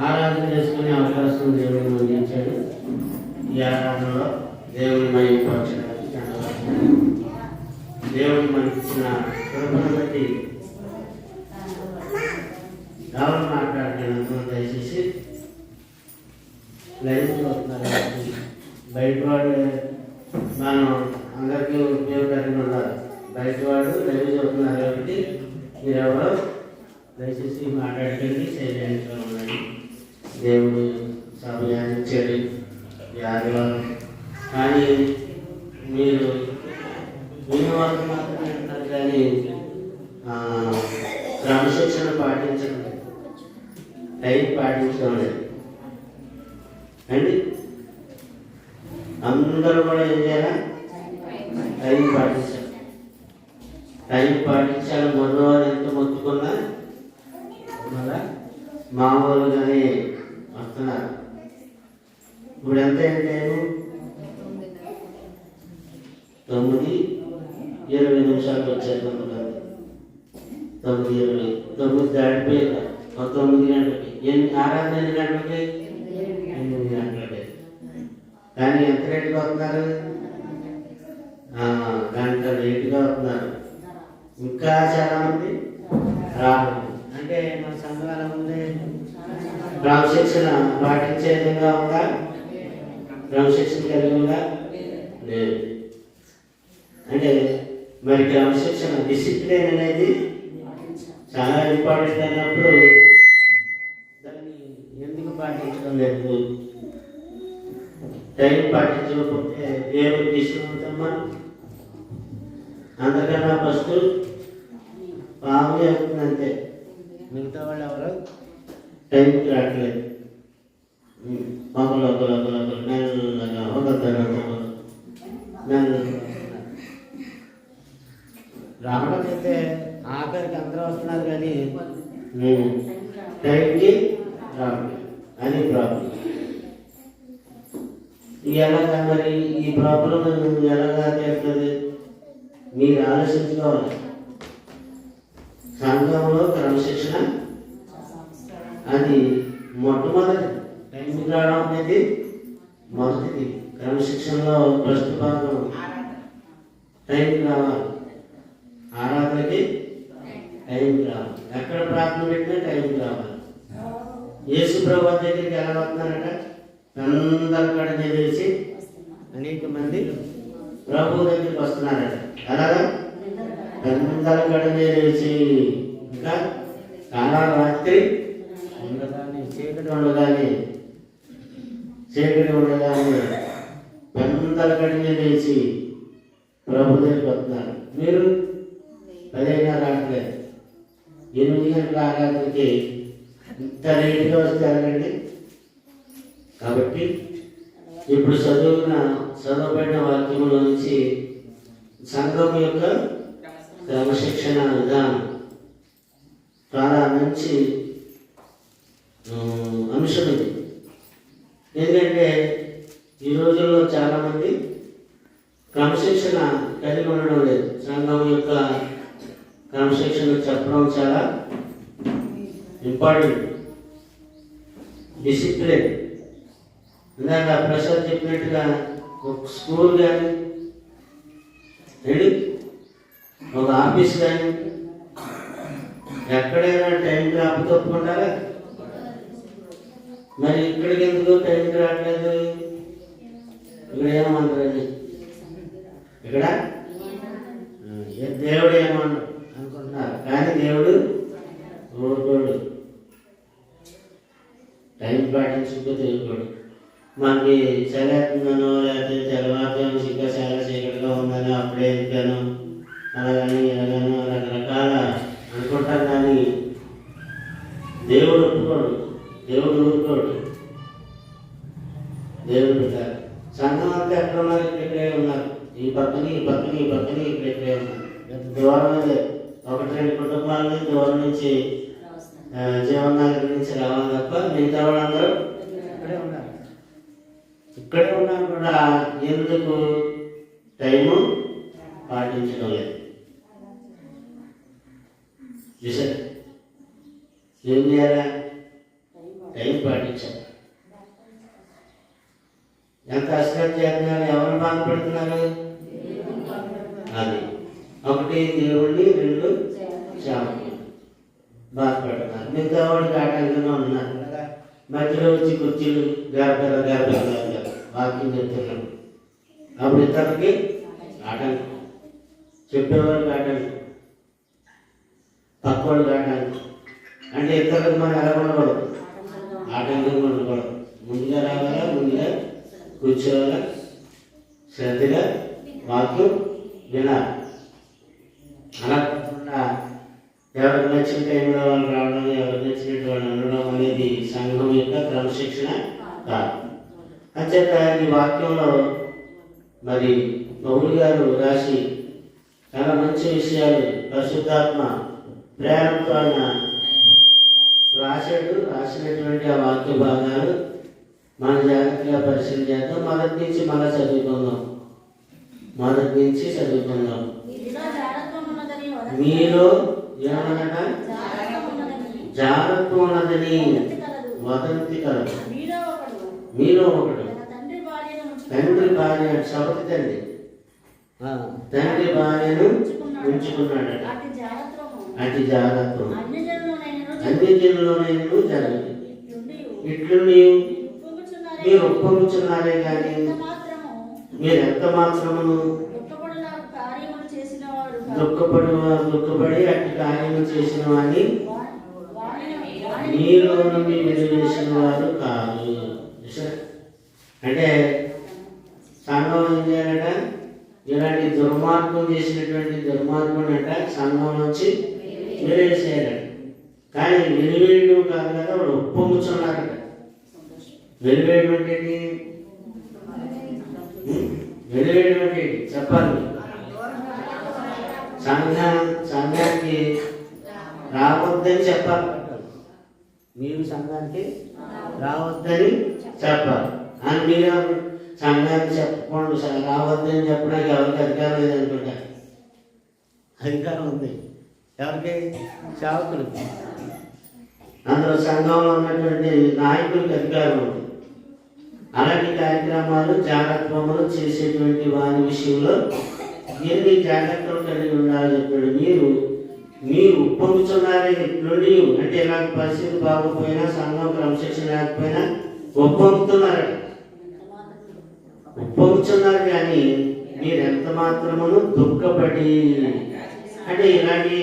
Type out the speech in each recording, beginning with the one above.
ఆరాధన చేసుకునే అవకాశం దేవుడు అందించాడు. ఈ ఆరాధనలో దేవుని మహిమపరచడానికి దేవుడు మనకి ఇచ్చిన కృపను బట్టి ఎవరు మాట్లాడుతున్నందుకు దయచేసి లైవ్ అవుతున్నారు. బయట వాడు మనం అందరికీ ఉపయోగకరంగా ఉండాలి. బయట వాడు లైవ్ చదువుతున్నారు కాబట్టి మీరెవరో దయచేసి మాట్లాడకండి, సైలెంట్గా ఉండండి. దేవుడు సమయాన్నిచ్చాడు ఆదివారం, కానీ మీరు విని వాళ్ళు మాత్రమే అంటారు, కానీ క్రమశిక్షణ పాటించడం లేదు, టైం పాటించడం లేదు అండి. అందరూ కూడా ఏం చేయాలా? టైం పాటించాలి. టైం పాటించాలి. మొదలు ఎంత మొత్తుకున్నా మళ్ళా మామూలుగానే వస్తున్నారు. ఇప్పుడు ఎంత అంటే 9:20 వచ్చారు కొంతమంది. 9:20 9 దాటిపోయింది. 9 గంటలకి ఆరాధన ఎన్ని గంటలకి? 8 గంటలకి. కానీ ఎంత లేట్గా వస్తున్నారు? గంట లేట్గా వస్తున్నారు. ఇంకా చాలా మంది రాదు. అంటే మన సంఘాల ఉంది క్రమశిక్షణ పాటించే విధంగా ఉందా? క్రమశిక్షణ కలిగి ఉందా? లేదు. అంటే మరి క్రమశిక్షణ డిసిప్లిన్ అనేది చాలా ఇంపార్టెంట్ అయినప్పుడు దాన్ని ఎందుకు పాటించడం లేదు? టైం పాటించకపోతే దేవుడు తీసుకుంటామా? అందరికన్నా ఫస్ట్ పాము అవుతుంది అంతే. మిగతా వాళ్ళు ఎవరు టైంకి రావట్లేదు. ఒకరు మెల్లగా ఒక రావడం అయితే ఆఖరికి అందరూ వస్తున్నారు, కానీ టైంకి రావట్లేదు. అది ప్రాబ్లం. ఎలాగా మరి ఈ ప్రాబ్లం ఎలాగా తీరుతుంది? మీరు ఆలోచించుకోవాలి. సంఘంలో క్రమశిక్షణ అది మొట్టమొదటి. టైంకి రావడం అనేది మొదటిది. క్రమశిక్షణలో ఫస్ట్ భాగం టైంకి రావాలి. ఆరాధనకి టైంకి రావాలి. ఎక్కడ ప్రార్థన పెట్టినా టైంకి రావాలి. యేసు ప్రభు దగ్గరికి ఎలా వస్తున్నారట? అందరి కడ తెలిసి అనేక మంది ప్రభు దగ్గరికి వస్తున్నారట. అలాగా అందరి కడ తెలిసి ఇంకా చాలా రాత్రి ఉండగానే చీకటి ఉండగానే అందరి కడ తెలిసి ప్రభు దగ్గరికి వస్తున్నారు. మీరు 10 రావట్లేదు. 8 గంటల ఆరాధనకి ఇంత లేట్గా వస్తే ఎలాగండి? కాబట్టి ఇప్పుడు చదవబడిన వాక్యంలో నుంచి సంఘం యొక్క క్రమశిక్షణ విధానం చాలా మంచి అంశం ఇది. ఎందుకంటే ఈ రోజుల్లో చాలామంది క్రమశిక్షణ కలిగి ఉండడం లేదు. సంఘం యొక్క క్రమశిక్షణ చెప్పడం చాలా ఇంపార్టెంట్. డిసిప్లిన్ ఇందాక ప్రసాద్ చెప్పినట్టుగా ఒక స్కూల్ కానీ ఒక ఆఫీస్ కానీ ఎక్కడైనా టైంకి రాకపోతే ఒప్పుకుంటారా? మరి ఇక్కడికి ఎందుకు టైంకి రావట్లేదు? ఇక్కడ ఏమంటారండి? ఇక్కడ దేవుడు ఏమన్నా అనుకుంటున్నారు, కానీ దేవుడు ఊరుకోడు. టైం పాటించకపోతే ఊరుకోడు. మనకి చలేస్తుందనో లేకపోతే తెల్లవారుజాము ఇంకా చాలా చీకటిగా ఉందనో అప్పుడే ఎదుగుతాను అలాగని ఎలాగనో రకరకాల అనుకుంటారు, కానీ దేవుడు ఒప్పుకోడు. దేవుడు ఊరుకోడు. దేవుడు సంఘం అంతా ఎక్కడ ఉన్నారు? ఇక్కడే ఉన్నారు. ఈ పక్కని ఇక్కడే ఉన్నారు. దూరం లేదు. 1-2 కుటుంబాలని దూరం నుంచి జీవననగర్ నుంచి రావాలి తప్ప మిగతా వాళ్ళందరూ ఇక్కడే ఉన్నారు కూడా. ఎందుకు టైము పాటించడం లేదు? ఏం చేయాలా? టైం పాటించాలి. ఎంత అశ్రద్ధ చేస్తున్నారు, ఎవరు బాధపడుతున్నారు? అది ఒకటి దేవుణ్ణి, రెండు సేవకులు బాధపడుతున్నారు. మిగతా వాడికి ఆటంకంగా ఉన్నారు. మధ్యలో వచ్చి కుర్చీలు గర్భ వాక్యం చెప్తున్నాడు. అప్పుడు ఇతరులకి ఆటంకం, చెప్పేవాళ్ళకి ఆటంకం, పక్కవాళ్ళకి ఆటంకం. అంటే ఇతరులకు మనం ఎలా ఉండకూడదు, ఆటంకంగా ఉండకూడదు. ముందుగా రావాలా, ముందుగా కూర్చోవాలా, శ్రద్ధగా వాక్యం వినాలి. అలా కాకుండా ఎవరికి నచ్చిన టైంలో వాళ్ళు రావడం, ఎవరికి నచ్చినట్టు వాళ్ళు ఉండడం అనేది సంఘం యొక్క క్రమశిక్షణ కాదు. అంచేత ఈ వాక్యంలో మరి పౌలు గారు రాసి చాలా మంచి విషయాలు పరిశుద్ధాత్మ ప్రేరణతో ఆయన రాసినటువంటి ఆ వాక్య భాగాలు మన జాగ్రత్తగా పరిశీలన చేద్దాం. మొదటి నుంచి మళ్ళీ చదువుకుందాం. మీలో ఏమనట జాగ్రత్త ఉన్నదని వదంతి కలదు. మీలో ఒకడు తండ్రి భార్య, సవతి తండ్రి భార్యను ఉంచుకున్నాడట. అతి జాగ్రత్త అన్ని జనుల్లోనైనా జరగదు. ఇట్లు మీరు ఒప్పుకున్నారే కానీ మీరు ఎంత మాత్రమును దుఃఖపడి అట్టి కార్యము చేసిన వాడిని మీలో నుండి వెలివేసిన వారు కాదు. అంటే సంఘం ఏం చేయాలట? ఇలాంటి దుర్మార్గం చేసినటువంటి దుర్మార్గం అంట సంఘం నుంచి వెలివేసేయాలట. కానీ వెలివేయడం కాదు కదా, వాడు ఒప్పొంగుతున్నారట. వెలివేయడం అంటే వెలివేయడం అంటే చెప్పాలి. సంఘానికి రావద్దని చెప్పాలి. మీరు సంఘానికి రావద్దని చెప్పాలి. అని మీరు సంఘానికి చెప్పకుండా రావద్దని చెప్పడానికి ఎవరికి అధికారం లేదనుకుంటా. అధికారం ఉంది ఎవరికి? సేవకులకి. అందులో సంఘంలో ఉన్నటువంటి నాయకులకి అధికారం ఉంది. అలాంటి కార్యక్రమాలు జాగ్రత్తలు చేసేటువంటి వారి విషయంలో ఎన్ని జాగ్రత్తలు కలిగి ఉండాలని చెప్పాడు. మీరు ఒప్పొంగుతున్నారే నుండి, అంటే ఇలాంటి పరిస్థితి బాగోపోయినా, సంఘం క్రమశిక్షణ లేకపోయినా ఒప్పొంగుతున్నారు. ఒప్పొంగుతున్నారు కానీ మీరు ఎంత మాత్రమును దుఃఖపడి, అంటే ఇలాంటి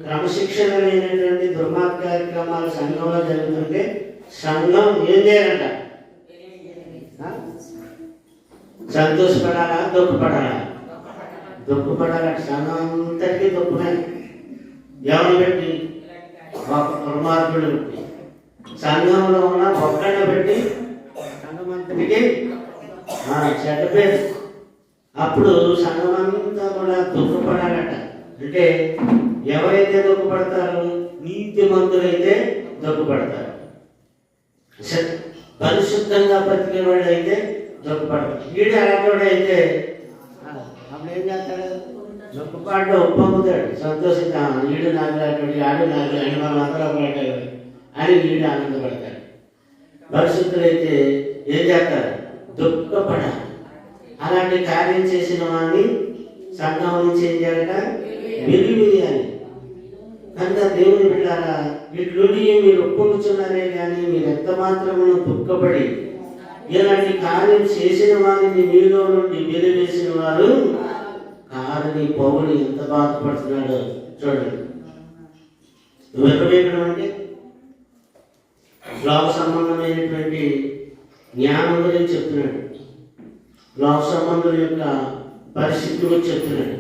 క్రమశిక్షణ లేనటువంటి దుర్మార్గ కార్యక్రమాలు సంఘంలో జరుగుతుంటే సంఘం ఏం చేయాలంట? సంతోషపడాలా, దుఃఖపడాలా? దుఃఖపడాలి. సంఘం అంతటికీ దుఃఖమే. ఎవరు పెట్టి? ఒక దుర్మార్గుడు పెట్టి, సంఘంలో ఉన్న ఒక్కడిని పెట్టి సంఘం అంతటికీ చెడ్డ పేరు. అప్పుడు సంఘం అంతా కూడా దుఃఖపడాలట. అంటే ఎవరైతే దుఃఖపడతారో, నీతిమంతులైతే దుఃఖపడతారు. పరిశుద్ధంగా బతికే వాడు అయితే దుఃఖపడతాడు. వీడు అలాంటి అయితే అప్పుడు ఏం చేస్తాడు? దుఃఖపాటు ఒప్పొంగుతాడు, సంతోషిస్తాను. వీడు నాకు లాంటి, ఆడు నాకు లాంటి, మనం అందరం పడతాడు అని వీడు ఆనందపడతాడు. పరిశుద్ధులైతే ఏం చేస్తారు? దుఃఖపడాలి. అలాంటి కార్యం చేసిన వాడిని సంఘం నుంచి ఏం చేయాలట? వెలివేయాలి. కనుక దేవుని బిడ్డారా, వీటిలోని మీరు ఒప్పుకున్నారే కానీ మీరు ఎంత మాత్రమును దుఃఖపడి ఇలాంటి కార్యం చేసిన వారిని మీలో నుండి వెలివేసిన వారు కాదని పౌలు ఎంత బాధపడుతున్నాడో చూడండి. వెలువేయడం అంటే లోక సంబంధమైనటువంటి జ్ఞానం గురించి చెప్తున్నాడు. లోక సంబంధుల యొక్క పరిస్థితి గురించి చెప్తున్నాడు.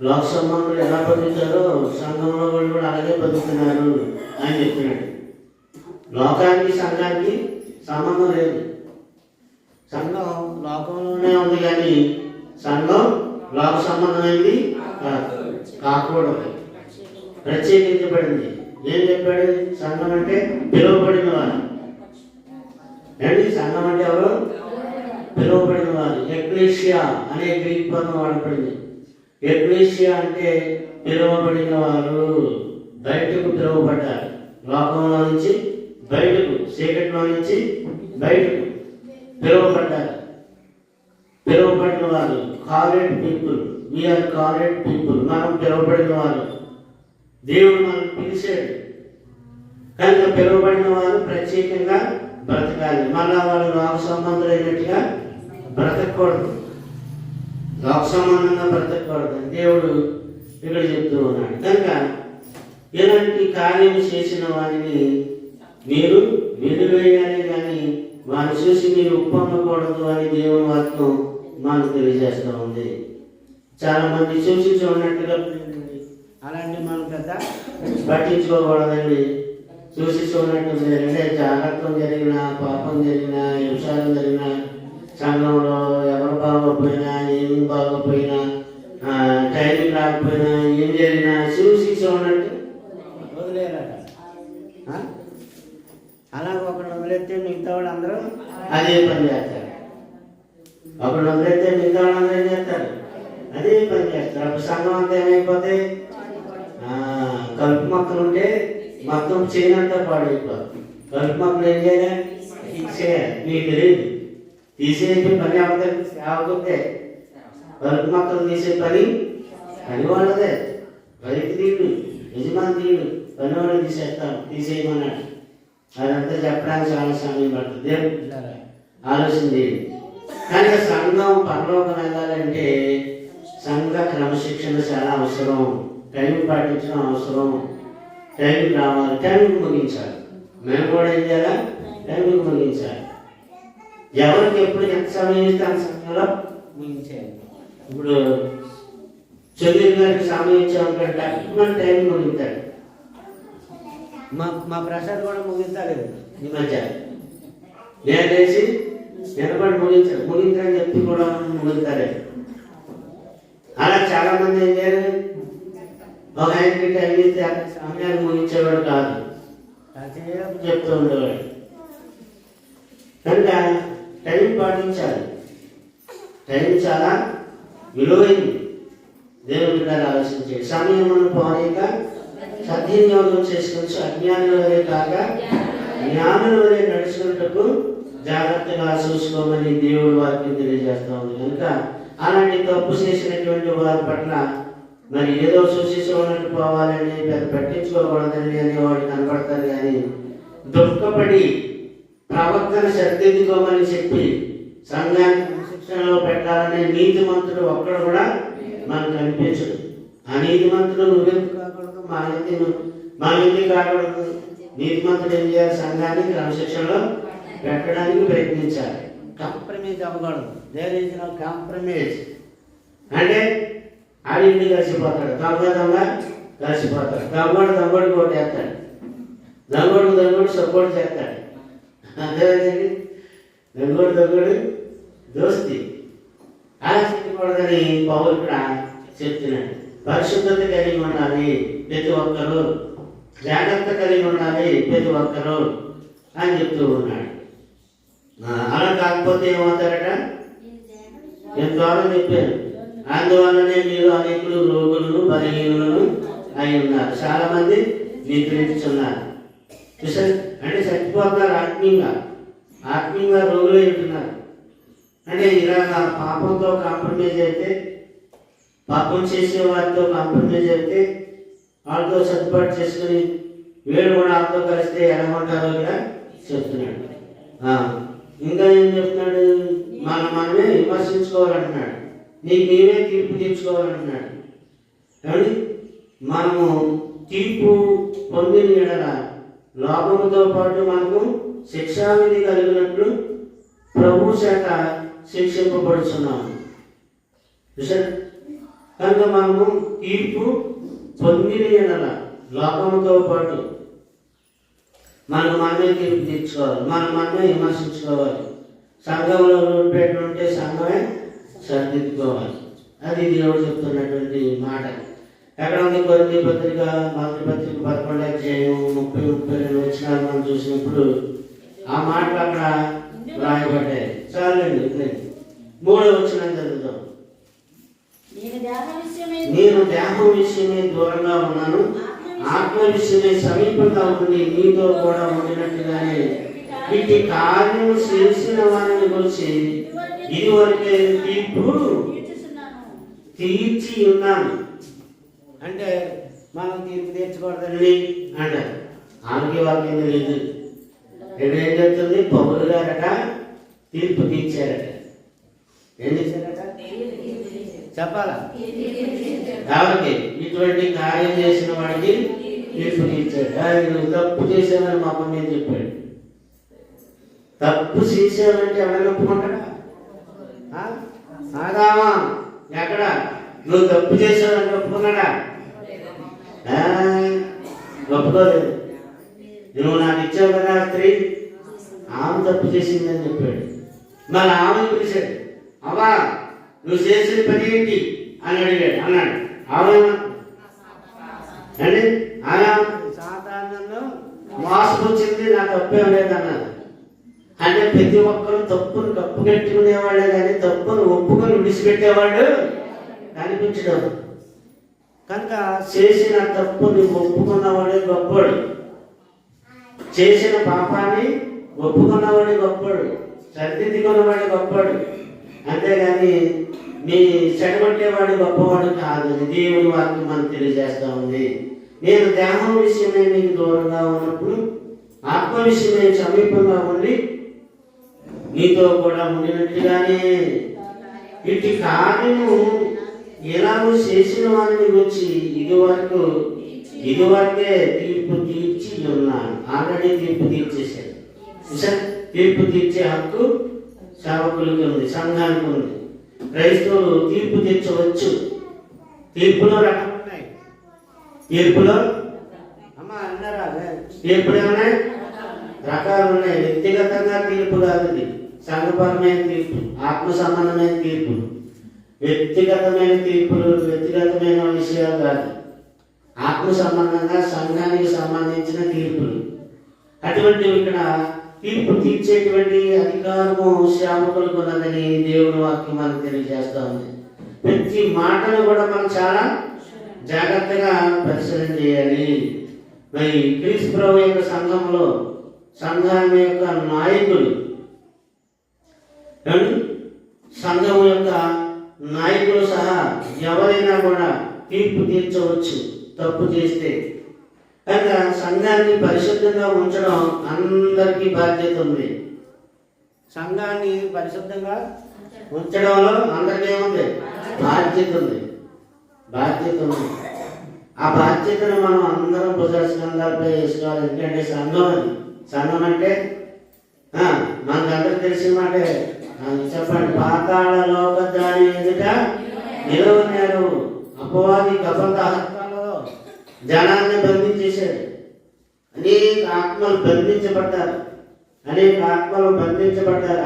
లోక సంబంధులు ఎలా బతుకుతారో సంఘంలో వాళ్ళు కూడా అలాగే బతుకుతున్నారు అని చెప్తున్నాడు. లోకానికి సంఘానికి సంబంధం లేదు. సంఘం లోకంలోనే ఉంది కానీ సంఘం లోక సంబంధమైంది కాకూడదు, ప్రత్యేకించబడింది. ఏం చెప్పాడు? సంఘం అంటే పిలువబడిన వారు. ఏంటి సంఘం అంటే ఎవరు? పిలువబడిన వారు. ఎక్లేషియా అనే గ్రీక్ పదం వాడబడింది. ఎక్లేషియా అంటే పిలువబడిన వారు, బయటకు పిలువబడ్డారు, లోకంలో నుంచి బయటకు, చీకట్లో నుంచి బయటకు పిలువబడ్డారు. పిలువబడిన వారు called people. We are called people. మనం పిలువబడిన వారు. దేవుడు మనం పిలిచాడు కనుక పిలువబడిన వారు ప్రత్యేకంగా బ్రతకాలి. మళ్ళా వాళ్ళు లోక సంబంధులైనట్టుగా బ్రతకూడదు. లోక సంబంధంగా బ్రతకూడదు దేవుడు ఇక్కడ చెప్తూ ఉన్నాడు. కనుక ఇలాంటి కార్యం చేసిన వారిని మీరు వెలివేయాలి, కానీ వారిని చూసి మీరు ఉప్పమ్మకూడదు అని దేవుని వాక్యం మనకు తెలియజేస్తూ ఉంది. చాలా మంది చూసి చూడనట్టుగా అలాంటి మనం పెద్ద పట్టించుకోకూడదండి. చూసి చూడనట్టు అంటే జాగ్రత్తం జరిగిన, పాపం జరిగిన, హింసాలు జరిగిన, సంఘంలో ఎవరు బాగోపోయినా, ఏమి బాగోపోయినా, టైంకి రాకపోయినా, ఏం జరిగినా చూసి చూడనట్టు వదిలేరట. అలా ఒకడు వదిలేస్తే మిగతా వాళ్ళు అందరూ అదే పని చేస్తారు. ఒకడు వదిలేస్తే మిగతా వాళ్ళు అందరూ ఏం చేస్తారు? అదే పని చేస్తారు. అప్పుడు సంఘం అంతా ఏమైపోతే కలుపు మొక్కలు ఉంటే మొత్తం చేయనంతా పాడైపోతుంది. కలుపు మొక్కలు ఏం చేయాలి? తీసేయాలి. మీకు తెలియదు. తీసేసి పని అవుతుంది, అవుతుంటే కలుపు మొక్కలు తీసే పని వాళ్ళదే. రైతు తీడు, యజమాని తీడు, పని వాళ్ళు తీసేయమన్నాడు. అదంతా చెప్పడానికి చాలా సమయం పడుతుంది. ఆలోచన చేయండి. కానీ సంఘం పరలోకం వెళ్ళాలంటే సంఘ క్రమశిక్షణ చాలా అవసరం. టైం పాటించడం అవసరం. టైంకి రావాలి, టైంకి ముగించాలి. మేము కూడా ఏం చేయాలా? టైంకి ముగించాలి. ఎవరికి ఎప్పుడు ఎంత సమయం ఇస్తే అంత సమయంలో ముగించాలి. ఇప్పుడు చంద్రుడి గారికి సమయం ఇచ్చామంటే మన టైం ముగించాడు. మా ప్రసాద్ కూడా ముగించాలి ఈ మధ్య. నేను వేసి నిలబడి ముగించాలని చెప్పి కూడా ముగించాలి. అలా చాలా మంది ఏం చేయాలి? ఒక ఆయనకి టైం ఇస్తే సమయాన్ని ముగించేవాడు కాదు, చెప్తూ ఉండేవాడు. కనుక టైం పాటించాలి. టైం చాలా విలువైంది. దేవుడి గారు ఆలోచించాడు. సమయం పోనీక సద్వినియోగం చేసుకోవచ్చు. అజ్ఞానుల వలె కాక జ్ఞానుల వలె నడుచుకున్నట్టుకు జాగ్రత్తగా చూసుకోమని దేవుడి వాక్యం తెలియజేస్తూ ఉంది. కనుక అలాంటి తప్పు చేసినటువంటి వారి పట్ల మరి ఏదో చూసేసి ఉన్నట్టు పోవాలని పెద్ద పట్టించుకోకూడదండి అనేవాడు కనపడతారు. కానీ దుఃఖపడి ప్రవక్తను సరిదిద్దుకోమని చెప్పి సంఘాన్ని శిక్షణలో పెట్టాలనే నీతిమంతుడు ఒక్కడు కూడా మనకు కనిపించడు. ఆ నీతిమంతుడు నువ్వెందుకు కాకూడదు, మన ఎందుకు కాకూడదు? నీతిమంతుడు ఏం చేయాలి? సంఘాన్ని క్రమశిక్షణలో పెట్టడానికి ప్రయత్నించాలి. కాంప్రమైజ్ అవ్వకూడదు. There is no compromise. అంటే ఆడింటి కలిసిపోతాడు, దొంగ కలిసిపోతాడు. దొంగడు కోటి వేస్తాడు, దొంగడు సపోర్ట్ చేస్తాడు. అంతేనండి, దొంగడు దోస్తి. అలా చేయకూడదని పౌరులు కూడా చెప్తున్నాడు. పరిశుద్ధత కలిగి ఉండాలి ప్రతి ఒక్కరు, జాగ్రత్త కలిగి ఉండాలి ప్రతి ఒక్కరు అని చెప్తూ ఉన్నాడు. అలా కాకపోతే ఏమవుతారట? ఎంతో చెప్పారు. అందువల్లనే మీరు అనేకులు రోగులను బలహీనులను అయి ఉన్నారు. చాలా మంది నిద్రించున్నారు. అంటే చచ్చిపోతున్నారు. ఆత్మీయంగా రోగులు ఉంటున్నారు. అంటే ఇలాగ పాపంతో కాంప్రమైజ్ అయితే, పాపం చేసే వారితో కాంప్రమైజ్ అయితే, వాళ్ళతో సర్దుబాటు చేసుకుని వీళ్ళు కూడా వాళ్ళతో కలిస్తే ఎలా ఉంటారో కూడా చెప్తున్నాడు. ఇంకా ఏం చెప్తున్నాడు? మనమే విమర్శించుకోవాలంటున్నాడు. నీకు నీవే తీర్పు తీర్చుకోవాలంటున్నాడు. కానీ మనము తీర్పు పొందిన ఎడల లోపముతో పాటు మనకు శిక్షావిధి కలిగినట్లు ప్రభు చేత శిక్షింపబడుతున్నాము. కనుక మనము తీర్పు పొందిన ఎడల లోకముతో పాటు మనమే తీర్పు తీర్చుకోవాలి. మనమే విమర్శించుకోవాలి. సంఘంలో రూపేట ఉంటే సంఘమే సరిదిద్దుకోవాలి. అది దేవుడు చెప్తున్నటువంటి మాట. ఎక్కడ ఉంది? కొరింథీ పత్రిక 11 అధ్యాయం 30-32 వచనాలు మనం చూసినప్పుడు ఆ మాటలు అక్కడ రాయబడ్డాయి. చాలండి, 3వ వచనం చదువుతాం. నేను దేహం విషయమే దూరంగా ఉన్నాను, ఆత్మ విషయమే సమీపంగా ఉండి మీతో కూడా ఉండినట్టుగానే ఇటు కార్యము చేసిన వారిని గురించి ఇదివరకే తీర్పు తీర్చి ఉన్నాను. అంటే మనం తీర్పు తీర్చకూడదండి అంటారు. ఆమెకి వాక్యం లేదు. ఏం చెప్తుంది? పౌలు గారట తీర్పు తీర్చారట. ఏం చేశారట చెప్పాలా? కాబట్టి ఇటువంటి కార్యం చేసిన వాడికి తీర్పు తీర్చాడు. నువ్వు తప్పు చేసావని మా అమ్మ మీద చెప్పాడు. తప్పు చేసావంటే ఎవరైనా ఒప్పుకుంటాడా? ఆదామా ఎక్కడ నువ్వు తప్పు చేసావని ఒప్పుకున్నాడా? ఒప్పుకోలేదు. నువ్వు నాకు ఇచ్చావు కదా స్త్రీ, ఆమె తప్పు చేసిందని చెప్పాడు. మరి ఆమె పిలిచాడు, అవ్వా నువ్వు చేసిన పని ఏంటి అని అన్నాడు. ఆమె అంటే ఆయన సాధారణంగా మోసపుచ్చింది, నా తప్పేం లేదన్నది. అంటే ప్రతి ఒక్కరు తప్పును కప్పుగట్టుకునేవాడే కానీ తప్పును ఒప్పుకొని విడిచిపెట్టేవాడు కనిపించడం. కనుక చేసిన తప్పుని ఒప్పుకున్నవాడే గొప్పవాడు, చేసిన పాపాన్ని ఒప్పుకున్నవాడే గొప్పవాడు, సరిదిద్దుకున్నవాడే గొప్పవాడు. అంతేగాని మీ చెడగొట్టేవాడు గొప్పవాడు కాదు. దేవుని వాక్యం మనకు తెలియజేస్తా ఉంది. నేను దేహం విషయమే మీకు దూరంగా ఉన్నప్పుడు ఆత్మ విషయమే సమీపంగా ఉండి నీతో కూడా ఉండినట్టుగానే ఇటు కార్యము ఎలాగో చేసిన వారిని వచ్చి ఇదివరకే తీర్పు తీర్చి ఉన్నాను. ఆల్రెడీ తీర్పు తీర్చేశాడు. తీర్పు తీర్చే హక్కు సేవకులకి ఉంది, సంఘానికి ఉంది. క్రైస్తవులు తీర్పు తీర్చవచ్చు. తీర్పులో రకాలు ఉన్నాయి. తీర్పులో అన్నారా? తీర్పులు ఏమన్నా రకాలు ఉన్నాయి. వ్యక్తిగతంగా తీర్పు కాదు, సంఘపరమైన తీర్పు, ఆత్మ సంబంధమైన తీర్పు. వ్యక్తిగతమైన తీర్పులు వ్యక్తిగతమైన విషయాలు కాదు, ఆత్మ సంబంధంగా సంఘానికి సంబంధించిన తీర్పులు. అటువంటి ఇక్కడ తీర్పు తీర్చేటువంటి అధికారము సేవకులకు ఉన్నదని దేవుని వాక్యం మనకు తెలియజేస్తా ఉంది. ప్రతి మాటను కూడా మనం చాలా జాగ్రత్తగా పరిశీలన చేయాలి. మరి క్రీస్తు ప్రభు యొక్క సంఘంలో సంఘం యొక్క నాయకులు, సంఘం యొక్క నాయకులు సహా ఎవరైనా కూడా తీర్పు తీర్చవచ్చు తప్పు చేస్తే. కనుక సంఘాన్ని పరిశుద్ధంగా ఉంచడం అందరికీ బాధ్యత ఉంది. సంఘాన్ని పరిశుద్ధంగా ఉంచడంలో అందరికీ ఏముంది? బాధ్యత ఉంది. ఆ బాధ్యతను మనం అందరం భుజస్కంధాలపై వేసుకోవాలి. ఎందుకంటే సంఘం అంటే మనకందరికి తెలిసిన మాటే. చెప్పండి, పాతాళ లోక దాని ఎదుట నిలవనేరు. అపవాది కపట హస్తాలలో జనాన్ని బంధించేశాడు. అనేక ఆత్మలు బంధించబడ్డారు.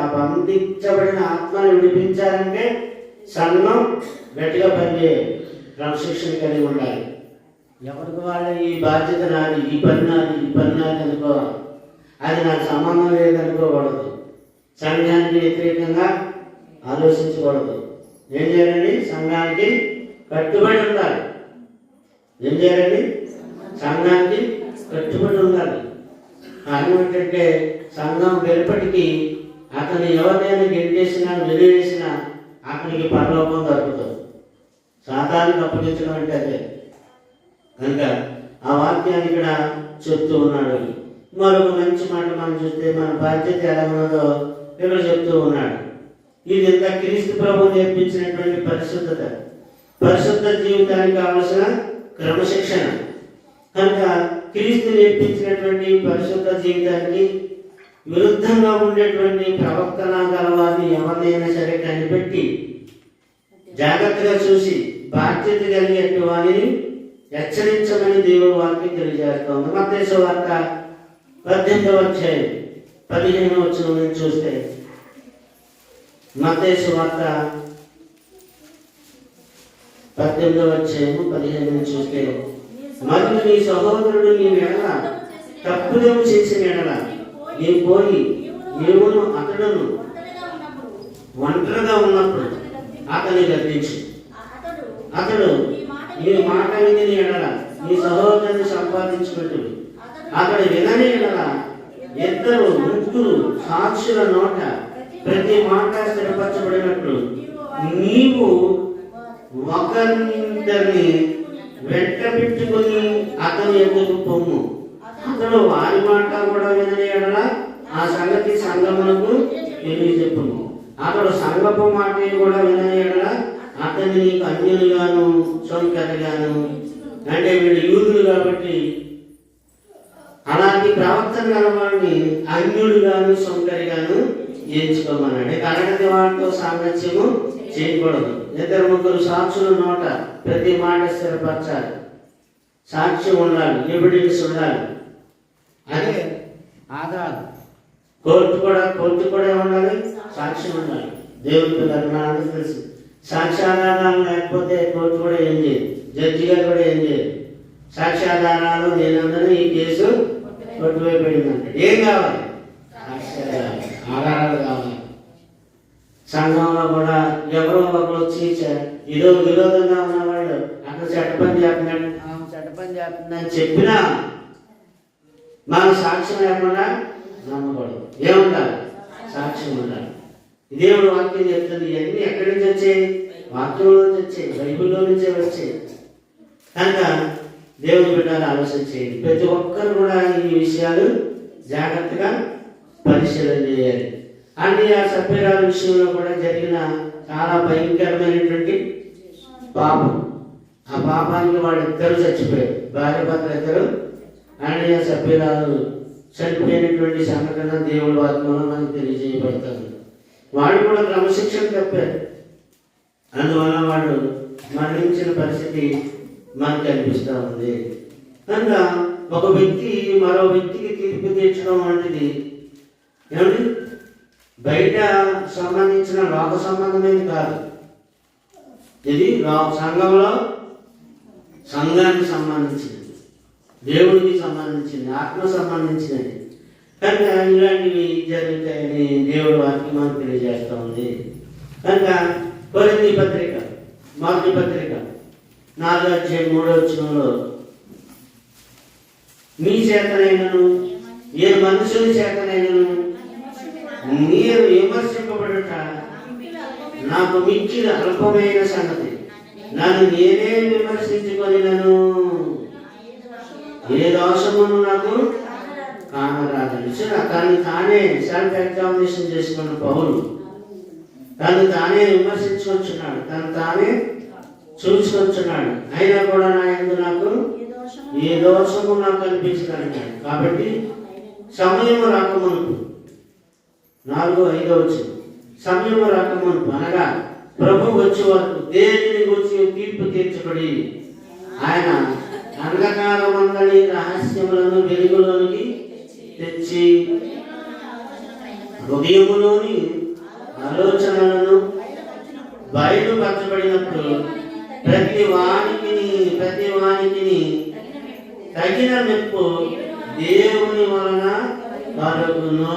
ఆ బంధించబడిన ఆత్మను విడిపించాలంటే సంఘం గట్టిగా పనిచేయాలి, క్రమశిక్షణ కలిగి ఉండాలి. ఎవరికి వాళ్ళు ఈ బాధ్యత నాది, ఈ పని నాది అనుకోవాలి. అది నాకు సంబంధం లేదనుకోకూడదు. సంఘానికి వ్యతిరేకంగా ఆలోచించకూడదు. ఏం చేయాలండి? సంఘానికి కట్టుబడి ఉండాలి. ఏం చేయాలండి? సంఘానికి కట్టుబడి ఉండాలి. కారణం ఏంటంటే సంఘం వెలుపటికి అతను ఎవరినైనా గెంటేసినా వెలివేసినా అతనికి పరలోకం దొరుకుతుంది. సాతానికి అప్పగించడం అంటే అదే. కనుక ఆ వాక్యాన్ని ఇక్కడ చెప్తూ ఉన్నాడు. మరొక మంచి మాట మనం చూస్తే మన బాధ్యత ఎలా ఉన్నదో ఇక్కడ చెప్తూ ఉన్నాడు. ఇది ఎంత క్రీస్తు ప్రభు నేర్పించినటువంటి పరిశుద్ధ జీవితానికి కావలసిన క్రమశిక్షణ. కనుక క్రీస్తు నేర్పించినటువంటి పరిశుద్ధ జీవితానికి విరుద్ధంగా ఉండేటువంటి ప్రవర్తన గలవారిని ఎవరినైనా సరే కనిపెట్టి జాగ్రత్తగా చూసి బాధ్యత కలిగేట్టు వారిని హెచ్చరించమని దేవుని వాక్యం తెలియజేస్తోంది. మత్తయి సువార్త 18వ అధ్యాయం 15వ వచనం నుంచి చూస్తే, మత్తయి సువార్త 18వ అధ్యాయము 15 నుంచి చూస్తే, మరియు నీ సహోదరుడు నీ ఎడల తప్పుదేమో చేసిన ఎడల నీవు పోయి నీవును అతడును ఒంటరిగా ఉన్నప్పుడు అతన్ని గద్దించు. అతడు నీ మాట విని ఎడల నీ సహోదరుని సంపాదించుకుంటు అతడు వినని ఎడల ఇద్దరు ముగ్గురు సాక్షుల నోట ప్రతి మాట స్థిరపరచబడినట్లు నీవు ఒకరిద్దరిని వెంట పెట్టుకుని అతను ఎందుకు పొమ్ము. అతడు వారి మాట కూడా వినని ఎడల ఆ సంగతి సంఘమునకు తెలియజెప్పును. అతడు సంఘపు మాట కూడా వినని ఎడల అతన్ని నీకు అన్యులుగాను సొంకరిగాను, అంటే వీళ్ళు యూదులు కాబట్టి అలాంటి ప్రవర్తన గల వాడిని అన్యుడుగాను సొంకరిగాను ఎంచుకోమన్నాడు. అలాంటి వాటితో సాంగత్యము చేయకూడదు. ఇద్దరు ముగ్గురు సాక్షుల నోట ప్రతి మాట స్థిరపరచాలి. సాక్ష్యం ఉండాలి, ఎవిడెన్స్ ఉండాలి. అదే ఆధారం. కోర్టు కూడా ఉండాలి, సాక్ష్యం ఉండాలి. దేవుడి పిల్లలు మనందరూ తెలుసు, సాక్ష్యాధారాలు లేకపోతే కోర్టు కూడా ఏం చేయదు, జడ్జి గారు కూడా ఏం చేయదు. సాక్ష్యాధారాలు లేనందున ఈ కేసు కొట్టువైపోయిందంటే ఏం కావాలి? సాక్ష్యాధారాలు, ఆధారాలు కావాలి. సంఘంలో కూడా ఎవరో ఒకరు వచ్చి ఏదో విరోధంగా ఉన్నవాళ్ళు అక్కడ చట్టపని చేస్తుందని చెప్పినా మనం సాక్ష్యం లేకుండా నమ్మకూడదు. ఏముండాలి? సాక్ష్యం ఉండాలి. దేవుడు వాక్యం చెప్తుంది. ఇవన్నీ ఎక్కడి నుంచి వచ్చాయి? వాక్యంలో నుంచి వచ్చాయి, బైబిల్లో నుంచే వచ్చాయి. కనుక దేవుని బిడ్డలు ఆలోచన చేయండి. ప్రతి ఒక్కరు కూడా ఈ విషయాలు జాగ్రత్తగా పరిశీలన చేయాలి. అంటే ఆ సభ్యురాల విషయంలో కూడా జరిగిన చాలా భయంకరమైనటువంటి పాపం. ఆ పాపానికి వాళ్ళిద్దరూ చచ్చిపోయారు, భార్య భర్తలు ఇద్దరు. అంటే ఆ సభ్యురాలు చనిపోయినటువంటి సంఘటన దేవుడి వాక్యంలో మనకు తెలియజేయబడుతుంది. వాడు కూడా క్రమశిక్షణ తప్పారు, అందువల్ల వాడు మరణించిన పరిస్థితి మనకు కనిపిస్తూ ఉంది. కనుక ఒక వ్యక్తి మరో వ్యక్తికి తీర్పు తీర్చడం వంటిది ఏమండి బయట సంబంధించిన లోక సంబంధమేది కాదు. ఇది సంఘంలో సంఘానికి సంబంధించినది, దేవుడికి సంబంధించింది, ఆత్మ సంబంధించినది. కనుక ఇలాంటివి జరుగుతాయని దేవుడు వాక్యం మనకు తెలియజేస్తూ ఉంది. కనుక కొరింథీ పత్రిక మొదటి పత్రిక 4:3 మీ చేతనైనను ఏ మనుషుని చేతనైనను మీరు విమర్శింపబడుట నాకు మిక్కిలి అల్పమైన సంగతి. నన్ను నేనే విమర్శించుకొనినను ఏ దోషమును నాకు కానరాదని. తను తానే సెల్ఫ్ ఎగ్జామినేషన్ చేసుకున్న పౌలు తను తానే విమర్శించుకొచ్చున్నాడు, తను తానే చూసుకొచ్చున్నాడు. అయినా కూడా నా యందు నాకు ఏ దోషము నాకు కనిపించదండి. కాబట్టి సమయము రాకమునుపు 4:5 సమయము రాకమునుపు అనగా ప్రభు వచ్చే వరకు దేనిని గురించి తీర్పు తీర్చబడి ఆయన అంధకారమందలి రహస్యములను వెలుగులోనికి తెచ్చి హృదయములోని ఆలోచనలను బయలుపరచబడినప్పుడు ప్రతి వానికి తగిన మెప్పు దేవుని వలన కలుగును.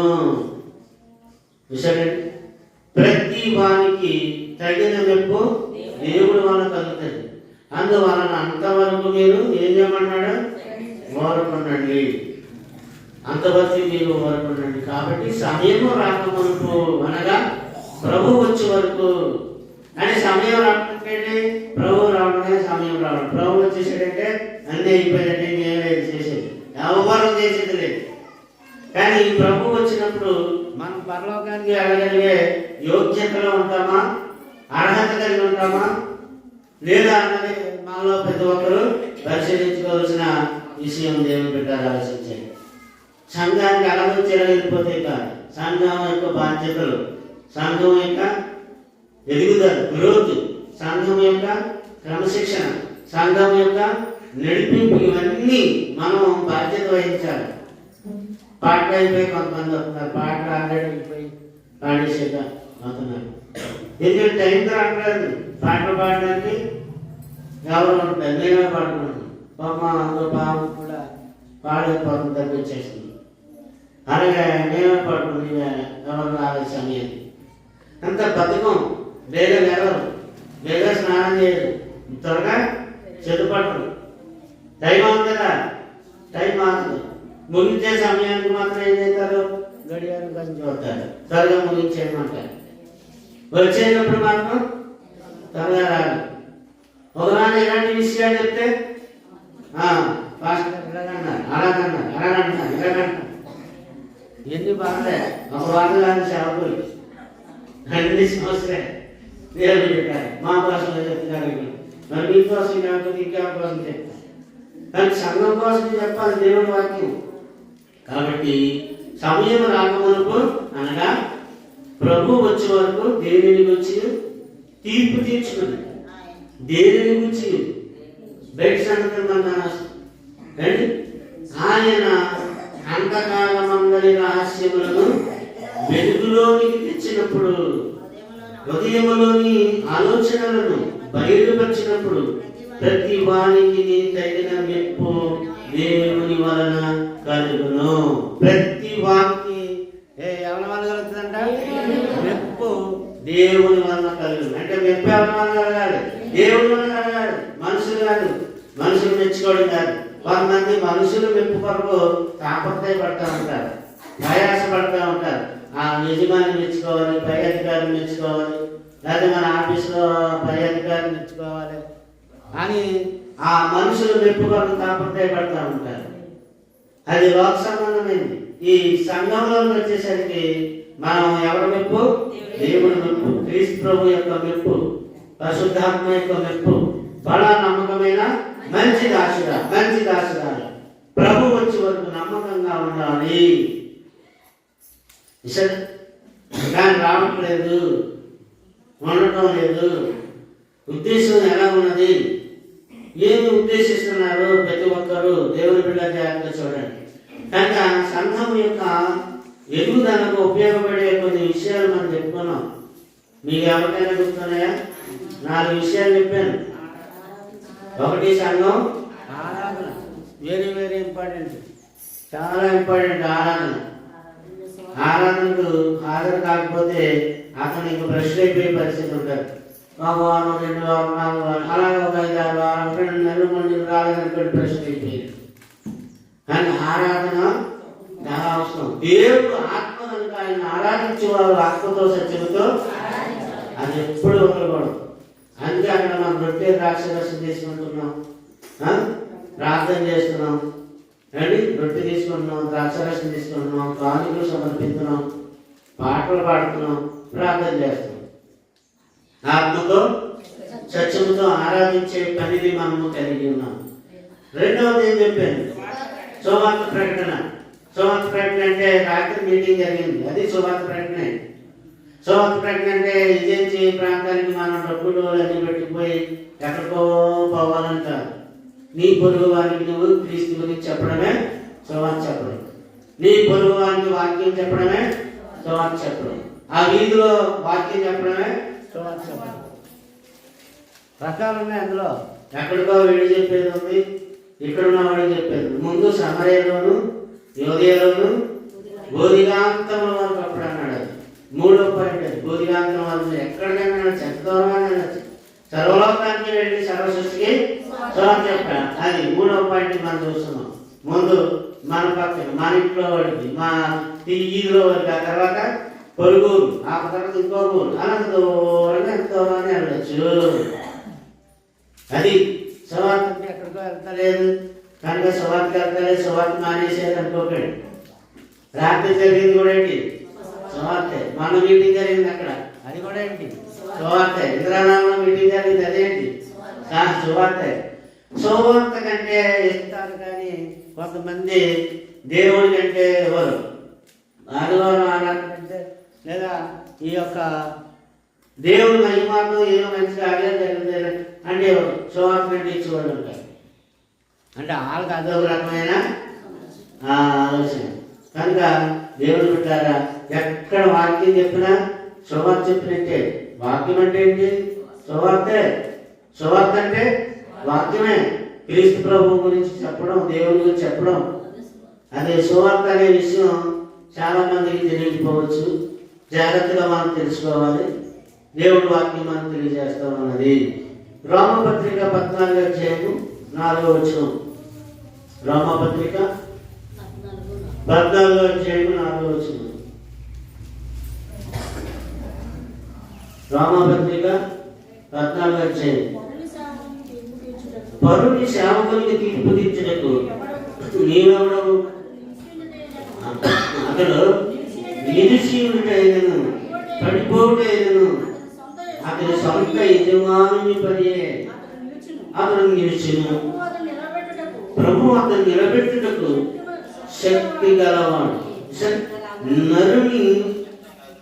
ప్రతి వానికి తగిన మెప్పు దేవుడి వలన కలుగుతుంది. అందువలన అంతవరకు మీరు ఏం చేయమన్నాడు? ఓరకుండండి. అంతవరకు మీరు ఓరకుండండి. కాబట్టి సమయము రాకమునుపు అనగా ప్రభు వచ్చే వరకు. అని సమయం రావడంటే ప్రభు రావడమే సమయం రావడం. ప్రభు వచ్చేసాడంటే అన్నీ అయిపోయినట్టే, మేమే చేసేది, ఎవరు చేసేది లేదు. కానీ ప్రభు వచ్చినప్పుడు మనం పరలోకానికి వెళ్ళగలిగే యోగ్యతలో ఉంటామా, అర్హత కలిగి ఉంటామా లేదా అన్నది మనలో ప్రతి ఒక్కరు పరిశీలించుకోవాల్సిన విషయం. దేవుని బిడ్డలు ఆలోచించండి. సంఘానికి అలలు చెరగలిపోతే కాదు, సంఘం యొక్క బాధ్యతలు, సంఘం యొక్క ఎదుగుదల, గ్రోత్, సంఘం యొక్క క్రమశిక్షణ, సంఘం యొక్క నడిపింపు, ఇవన్నీ మనం బాధ్యత వహించాలి. పాటలు అయిపోయి కొంతమంది వస్తున్నారు, పాటలు ఆల్రెడీ అయిపోయి పాడేసేట అవుతున్నారు. ఎందుకంటే టైం రావట్లేదు పాటలు పాడడానికి. ఎవరు ఉంటారు? నేనే పాడుకున్నాను. అందులో పాపం కూడా పాడైపోతుంది, తగ్గించేసింది. అలాగే నేనే పాడుకుని ఎవరు రాలే సమయం అంత బతుకం. లేదా ఎవరు లేదా స్నానం చేయరు, త్వరగా చెదుపడరు. టైం అవుతుంది కదా, టైం అవుతుంది. ముగించే సమయానికి మాత్రం ఏం చేస్తారు? గడియారం కోసం చూస్తారు, త్వరగా ముగించేయమంటారు. వచ్చేటప్పుడు మాత్రం త్వరగా రాదు. ఒకనాడు ఎలాంటి విషయాలు చెప్తే పాస్టర్ ఇలాగన్నారు, అలాగన్నారు, అలాగంటున్నారు, ఇలాగంటున్నారు. ఎన్ని బాధలే ఒక బాధ కాదు సేవకులు, అన్ని సమస్యలే. దేవుడు చెప్పారు మా కోసం చెప్తున్నారు, మరి మీ కోసం కాకపోతే ఇంకెవరి కోసం చెప్తారు. కానీ సంఘం కోసం చెప్పాలి దేవుడి వాక్యం. కాబట్టి సమయం రాకమునకు అనగా ప్రభు వచ్చే వరకు దేనిని గురించి తీర్పు తీర్చుకుని, దేనిని గురించి బయట సంగతి అండి ఆయన అంతకాలమందరి రహస్యములను వెలుగులోనికి తెచ్చినప్పుడు, హృదయములోని ఆలోచనలను బయలుపరిచినప్పుడు ప్రతి వానికి తగిన మెప్పు దేవుని వలన కలుగును. ప్రతి వానికి ఎవరి వల్ల కలుగుతుందంట? మెప్పు దేవుని వలన కలుగును. అంటే మెప్పు ఎవరి వలన కలగాలి? దేవుని వలన కలగాలి, మనుషులు కాదు. మనుషులు మెచ్చుకోవడం కాదు. కొంతమంది మనుషులు మెప్పు కొరకు తాపత్రయపడతా ఉంటారు, ప్రయాసపడతా ఉంటారు. ఆ యజమాని మెచ్చుకోవాలి, పై అధికారిని మెచ్చుకోవాలి, లేదా మన ఆఫీసులో పై అధికారిని మెచ్చుకోవాలి అని ఆ మనుషులు మెప్పు కొరకు తాపత్రయపడతా ఉంటారు. అది లోక సంబంధమైంది. ఈ సంఘంలోకి వచ్చేసరికి మనం ఎవరి మెప్పు? దేవుడి మెప్పు, క్రీస్తు ప్రభు యొక్క మెప్పు, పరిశుద్ధాత్మ యొక్క మెప్పు. బలా నమ్మకమైన మంచి దాసురాలు ప్రభు వచ్చే వరకు నమ్మకంగా ఉండాలి. కానీ రావట్లేదు, ఉండటం లేదు. ఉద్దేశం ఎలా ఉన్నది, ఏమి ఉద్దేశిస్తున్నారు ప్రతి ఒక్కరూ దేవుని బిడ్డ జాగ్రత్తగా చూడండి. కనుక సంఘం యొక్క ఎదుగుదలకు ఉపయోగపడే కొన్ని విషయాలు మనం చెప్పుకున్నాం. మీకు ఎవరికైనా గుర్తున్నాయా? 4 విషయాలు చెప్పాను. ఒకటి సంఘం ఆరాధన, వెరీ ఇంపార్టెంట్, చాలా ఇంపార్టెంట్. ఆరాధనకు హాజరు కాకపోతే అతను ఇంక ప్రశ్న అయిపోయే పరిస్థితి ఉంటుంది. 1 వారం 2 వారం 4 వారం అలాగే ఒక 5 6 వారం 2 నెలలు మంది రాలేదనుకోండి, ప్రశ్న అయిపోయింది. కానీ ఆరాధన చాలా అవసరం. దేవుడు ఆత్మ కనుక ఆయన ఆరాధించేవారు ఆత్మతో సత్యముతో అది ఎప్పుడు ఉండకూడదు. అందుకే అక్కడ మనం రొట్టె ద్రాక్షరసం తీసుకుంటున్నాం, ప్రార్థన చేస్తున్నాం అండి, రొట్టె తీసుకుంటున్నాం, ద్రాక్షరసం తీసుకుంటున్నాం, కానుకలు సమర్పిస్తున్నాం, పాటలు పాడుతున్నాం, ప్రార్థన చేస్తున్నాం. ఆత్మతో సత్యముతో ఆరాధించే పనిని మనము కలిగి ఉన్నాం. రెండవది ఏం చెప్పాను? సువార్త ప్రకటన. సువార్త ప్రకటన అంటే రాత్రి మీటింగ్ జరిగింది, అది సువార్త ప్రకటన. సువార్త ప్రకటన అంటే ఇదే ప్రాంతానికి మనం డబ్బులు అన్ని పెట్టిపోయి ఎక్కడికో పోవాలంటారు. నీ పొరుగు వారికి నువ్వు క్రీస్తు గురించి చెప్పడమే సువార్త చెప్పడం. నీ పొరుగు వారికి వాక్యం చెప్పడమే సువార్త చెప్పడం. ఆ వీధిలో వాక్యం చెప్పడమే సువార్త చెప్పడం. రకాలు ఉన్నాయి అందులో. ఎక్కడికో వీడు చెప్పేది ఉంది, ఇక్కడున్న వాడికి చెప్పేది. ముందు సమరయలోను యోధేలోను బోధిగాంతముల వరకు అప్పుడు అన్నాడు. అది 3వ పాయింట్. అది బోధిగాంతం వరకు ఎక్కడికైనా ఎంత దూరమైనా సర్వలోకానికి వెళ్ళి సర్వసృష్టికి సువార్త చెప్పాడు. అది 3వ పాయింట్ మనం చూస్తున్నాం. ముందు మన పక్కన, మన ఇంట్లో వాడికి, మా ఈదులో వాడికి, ఆ తర్వాత పొరుగురు, ఆ తర్వాత ఇంకో ఊరు, అనంత దూరంగా ఎంత దూరాన్ని వెళ్ళచ్చు. అది సువార్త. ఎక్కడికో వెళ్తలేదు కనుక సువార్తకి వెళ్తలేదు, సువార్త మానేసేది అనుకోకండి. రాత్రి జరిగింది కూడా ఏంటి? సువార్తే. మన మీటింగ్ జరిగింది అక్కడ, అది కూడా ఏంటి? సువార్తే. ఇంద్రానామలో మీటింగ్ జరిగింది, అదేంటి? సువార్తే. సువార్త కంటే ఇస్తారు. కానీ కొంతమంది దేవుడి కంటే ఎవరు ఆదివారం ఆరాధన కంటే, లేదా ఈ యొక్క దేవుడు మహిమాతో ఏదో మంచిగా ఆడే జరిగింది అంటే సువార్త కంటే ఇచ్చేవాళ్ళు ఉంటారు. అంటే వాళ్ళకి అదొక రకమైన ఆలోచన. కనుక దేవుడు పెట్టారా, ఎక్కడ వాక్యం చెప్పినా సువార్త చెప్పినట్టే. వాక్యం అంటే ఏంటి? సువార్తే. సువార్త అంటే వాక్యమే. క్రీస్తు ప్రభు గురించి చెప్పడం, దేవుని గురించి చెప్పడం, అదే సువార్త అనే విషయం చాలా మందికి తెలియకపోవచ్చు. జాగ్రత్తగా మనం తెలుసుకోవాలి. దేవుడి వాక్యం మనం తెలియజేస్తాం అన్నది. రోమపత్రిక 14వ అధ్యాయము 4వ వచనం. రోమపత్రిక 14వ అధ్యాయము 4వ వచనం. రోమాపత్రిక 14 అధ్యాయం. పరుని సేవకునికి తీర్పు తీర్చుటకు నీవెవడవు? అతడు నిలిచియుటైనను పడిపోవుటైనను అతని సొంత యజమానుని పనియే అతడు నిలిచును. ప్రభు అతను నిలబెట్టుటకు శక్తి గలవాడు. నరుని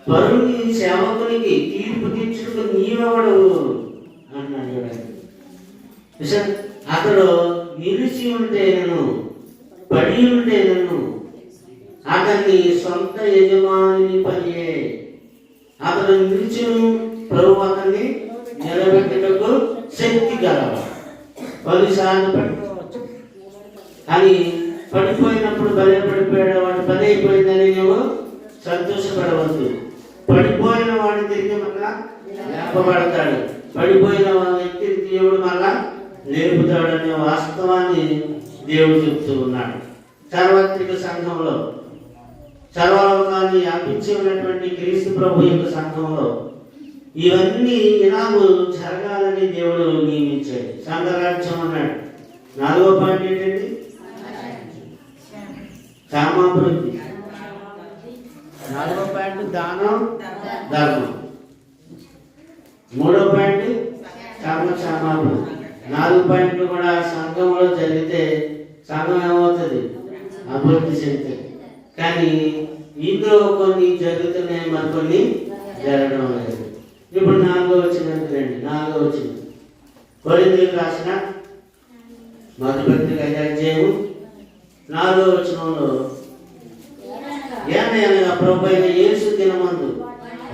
పరుని సేవకునికి తీర్పు తీర్చుటకు నీవెవడవు అన్నాడు. అతడు నిలిచి ఉంటేనను పడి ఉంటేనను అతన్ని సొంత యజమాని పనియే అతడు నిలిచును. ప్రభు అతన్ని నిలబెట్టుటకు శక్తి గలవాడు. 10 సార్లు పడిపోవచ్చు అని పడిపోయినప్పుడు పడిపోయాడు వాడు పని అయిపోయిందని నువ్వు సంతోషపడవద్దు. పడిపోయిన వాడు తిరిగి మళ్ళా లేపబడతాడు. పడిపోయిన వ్యక్తిని దేవుడు మళ్ళా లేపుతాడనే వాస్తవాన్ని దేవుడు చెప్తూ ఉన్నాడు. సార్వత్రిక సంఘంలో సర్వలోకాన్ని వ్యాపించి ఉన్నటువంటి క్రీస్తు ప్రభు యొక్క సంఘంలో ఇవన్నీ ఇలాగూ జరగాలని దేవుడు నియమించాడు. సంఘరాజ్యం అన్నాడు. 4వ పాయింట్ ఏంటండి? క్షేమాభివృద్ధి. 4వ పాయింట్ దానం ధర్మం. 3వ పాయింట్ క్షేమాభివృద్ధి. 4 పాయింట్లు కూడా సంఘంలో జరిగితే సంఘం ఏమవుతుంది? అభివృద్ధి చెందుతుంది. కానీ ఇందులో కొన్ని జరుగుతున్నాయి, మరికొన్ని జరగడం లేదు. ఇప్పుడు 4వ వచనం రండి. 4వ వచనం కొరింథీయులకు రాసిన మొదటి పత్రిక 5వ అధ్యాయం 4వ వచనంలో ఏమనగా ప్రభు అయిన యేసు దినమందు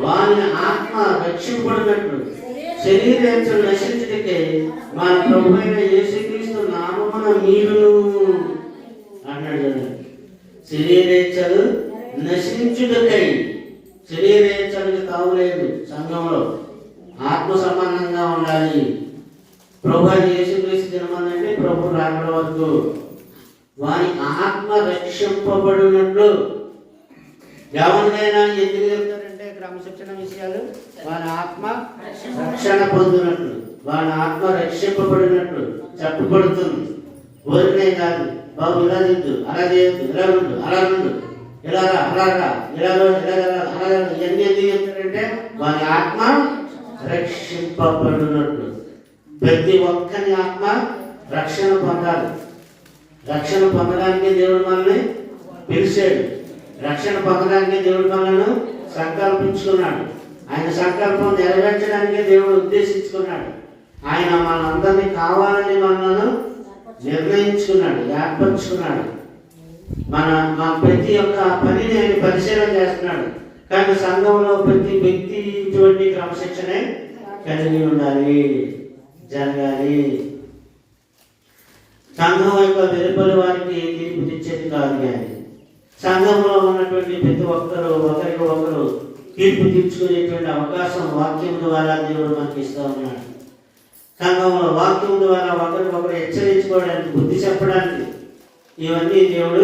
వాని ఆత్మ రక్షింపబడినట్లు శరీరేచ్ఛలు నశించుటకే మన ప్రభు అయిన యేసుక్రీస్తు నామమున మీరును అన్నాడు. శరీరేచ్ఛలు నశించుటకై. శరీరేచ్ఛలకు తావులేదు. సంఘంలో ఆత్మ సంబంధంగా ఉండాలి. ప్రభు అయిన యేసుక్రీస్తు దినమందంటే ప్రభు రాకడ వద్దు. వాని ఆత్మ రక్షింపబడినట్లు. ఎవరినైనా ఎందుకు చెప్తారంటే క్రమశిక్షణ విషయాలు వాని ఆత్మ రక్షణ పొందినట్లు, వాని ఆత్మ రక్షింపబడినట్లు చెప్పబడుతుంది. ఊరినే కాదు, బాబు ఇలా తిద్దు, అలా చేయొద్దు, ఇలా ఉండు, అలా ఉండు, ఇలాగా అలాగా ఇలాగో ఇలాగ అలాగా ఇవన్నీ ఎందుకు చెప్తారంటే వాని ఆత్మ రక్షింపబడినట్లు. ప్రతి ఒక్కరి ఆత్మ రక్షణ పొందాలి. రక్షణ పొందడానికి దేవుడు మనల్ని పిలిచాడు. రక్షణ పొందడానికి దేవుడు మనల్ని సంకల్పించుకున్నాడు. ఆయన సంకల్పం నెరవేర్చడానికి దేవుడు ఉద్దేశించుకున్నాడు. ఆయన మనందరినీ కావాలని మనల్ని నిర్ణయించుకున్నాడు, ఏర్పరచుకున్నాడు. మన ప్రతి ఒక్క పనిని ఆయన పరిశీలన చేస్తున్నాడు. కానీ సంఘంలో ప్రతి వ్యక్తి ఇటువంటి క్రమశిక్షణే కలిగి ఉండాలి, జరగాలి. సంఘం యొక్క వెలుపలి వారికి తీర్పు తెచ్చేది కాదు. కానీ సంఘంలో ఉన్నటువంటి ప్రతి ఒక్కరు ఒకరికి ఒకరు తీర్పు తీర్చుకునేటువంటి అవకాశం వాక్యం ద్వారా దేవుడు మనకి ఇస్తూ ఉన్నాడు. సంఘంలో వాక్యం ద్వారా ఒకరికొకరు హెచ్చరించుకోవడానికి, బుద్ధి చెప్పడానికి ఇవన్నీ దేవుడు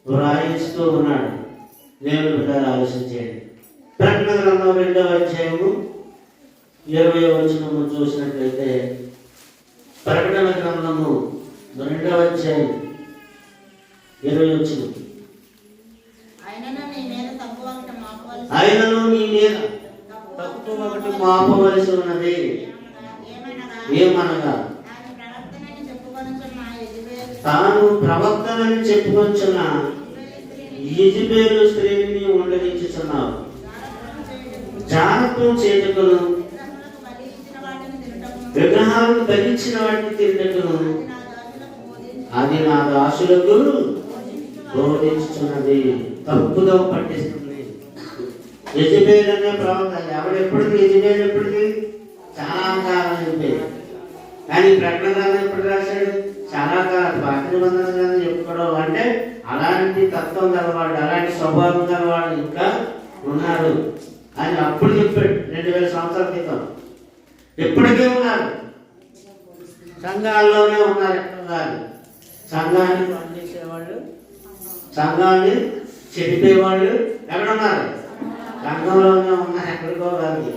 వ్రాయిస్తూ ఉన్నాడు. దేవుడు బిడ్డలు ఆలోచించేయండి. ప్రకటన గ్రంథం 2వ అధ్యాయము 20వ వచనము చూసినట్లయితే, ప్రకటన గ్రంథము 2వ అధ్యాయం 20వ వచనం, ఆయనను నీ మీద తప్పు ఒకటి మాపవలసి ఉన్నది. ఏమనగా తాను ప్రవక్తనని చెప్పుకొచ్చున్న యెజబెలు స్త్రీని ఉండనిచ్చుచున్నావు. జానత్వం చేటుకును, విగ్రహాలను ధరించిన వాటిని తిరుగుటకును అది నా దాసులకు బోధించుచున్నది. తప్పుదో పట్టిస్తుంది. యెజబెలు అనే ప్రవక్త ఎవడెప్పటిది? యెజబెలు ఎప్పటిది? చాలా కాలం అయిపోయింది. కానీ ప్రకటన గ్రంథం ఎప్పుడు రాశాడు? చాలా కాలం. పాత నిబంధన గ్రంథం చెప్పుకోవడం అంటే అలాంటి తత్వం గలవాడు, అలాంటి స్వభావం గలవాడు ఇంకా ఉన్నారు అని అప్పుడు చెప్పాడు. 2000 సంవత్సరాల క్రితం. ఎప్పటికీ ఉన్నారు. సంఘాల్లోనే ఉన్నారు. ఎక్కడ కాదు. సంఘాన్ని పండించేవాళ్ళు, సంఘాన్ని చెడిపేవాళ్ళు ఎక్కడున్నారు? సంఘంలోనే ఉన్నారు. ఎక్కడికో కాదు.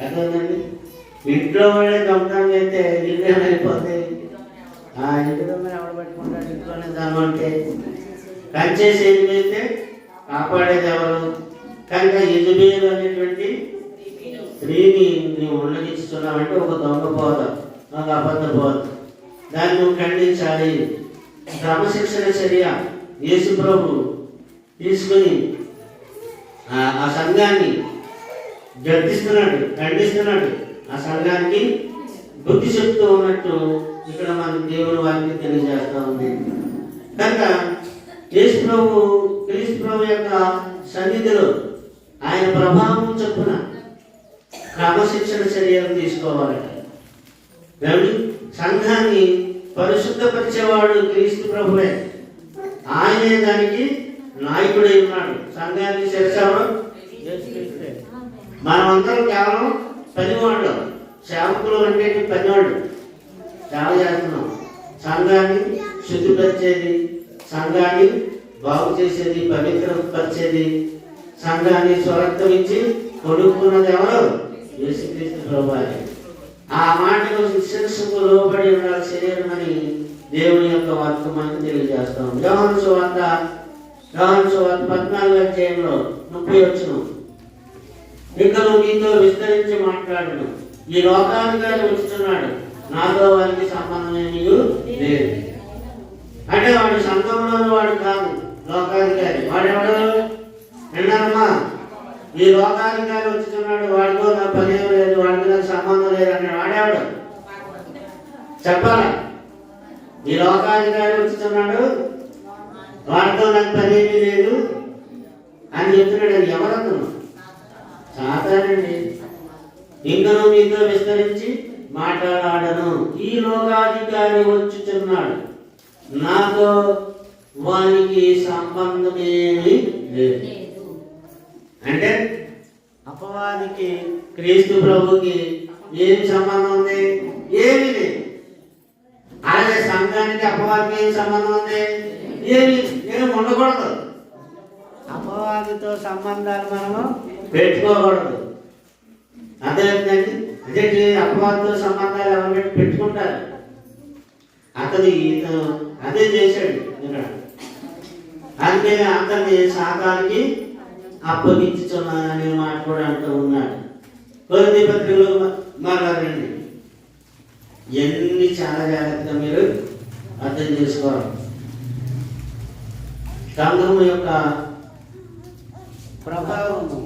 అదేనండి, ఇంట్లో వాళ్ళే దొంగతనం చేస్తే ఇల్లు ఏమైపోతాయి? ఇంటి దొంగ ఎవడు పట్టుకుంటాడు? ఇంట్లోనే దొంగ ఉంటే కంచేసి ఏం చేస్తే కాపాడేది ఎవరు? కనుక యెజబెలు అనేటువంటి స్త్రీని నువ్వు ఉండగిస్తున్నావంటే ఒక దొంగ బోధ, ఒక అబద్ధ బోధ, దాన్ని నువ్వు ఖండించాలి. క్రమశిక్షణ చర్య యేసు ప్రభు తీసుకుని ఆ సంఘాన్ని గర్తిస్తున్నాడు, ఖండిస్తున్నాడు, ఆ సంఘానికి బుద్ధి చెప్తూ ఉన్నట్టు ఇక్కడ మన దేవుని వాక్యం తెలియజేస్తూ ఉంది. కనుక క్రీస్తు ప్రభు యొక్క సన్నిధిలో ఆయన ప్రభావం చొప్పున క్రమశిక్షణ చర్యలు తీసుకోవాలంట. సంఘాన్ని పరిశుద్ధపరిచేవాడు క్రీస్తు ప్రభువే. ఆయనే దానికి నాయకుడై ఉన్నాడు. సంఘానికి శిరసవడం మనమందరం కేవలం పనివాళ్ళు, సేవకులు అంటే పనివాళ్ళు. సేవ చేస్తున్నాం. సంఘాన్ని శుద్ధిపరిచేది, సంఘాన్ని బాగు చేసేది, పవిత్రపరిచేది, సంఘాన్ని స్వరక్తం ఇచ్చి కొడుకున్నది ఎవరు? యేసుక్రీస్తు ప్రభువారే. ఆ మాటకు శిరస్సుకు లోబడి ఉండాలి శరీరం అని దేవుని యొక్క వాక్కు మనకు తెలియజేస్తాం. యోహాను సువార్త 14వ అధ్యాయంలో 30 వచనం, ఇకను నీతో విస్తరించి మాట్లాడను, ఈ లోకాధికారి వచ్చుతున్నాడు, నాతో వారికి సంబంధం ఏమీ లేదు. అంటే వాడు సంఘంలోని వాడు కాదు, లోకాధికారి. వాడెవడు? విన్నారమ్మా? ఈ లోకాధికారి వచ్చుతున్నాడు, వాడితో నా పని లేదు, వాడికి నాకు సంబంధం లేదు అన్నాడు. వాడేవాడు చెప్పాలా? ఈ లోకాధికారి వచ్చుతున్నాడు, వాడితో నాకు పని ఏమీ లేదు అని చెప్తున్నాడు. అది ఎవరన్నా? సాతానండి. ఇంకను మీతో విస్తరించి మాట్లాడాడను, ఈ లోకాధికారి వచ్చుచున్నాడు, నాతో వానికి సంబంధమేమీ లేదు. అంటే అపవాదికి క్రీస్తు ప్రభుకి ఏమి సంబంధం ఉంది? ఏమీ లేదు. అలాగే సంఘానికి అపవాదికి ఏమి సంబంధం ఉంది? ఏమి ఉండకూడదు. అపవాదితో సంబంధాలు మనము పెట్టుకోకూడదు. అర్థమైందండి? అంటే అపవాదితో సంబంధాలు ఎవరు పెట్టుకుంటారు? అదే చేశాడు ఇక్కడ. అందుకే అతన్ని సాతానికి అప్పగించుచున్నాననే మాట కూడా అంటూ ఉన్నాడు. కొరింథీ పత్రికలో మాట్లాడండి. ఎన్ని చాలా జాగ్రత్తగా మీరు అర్థం చేసుకోవాలి. సంఘం యొక్క ప్రభావము,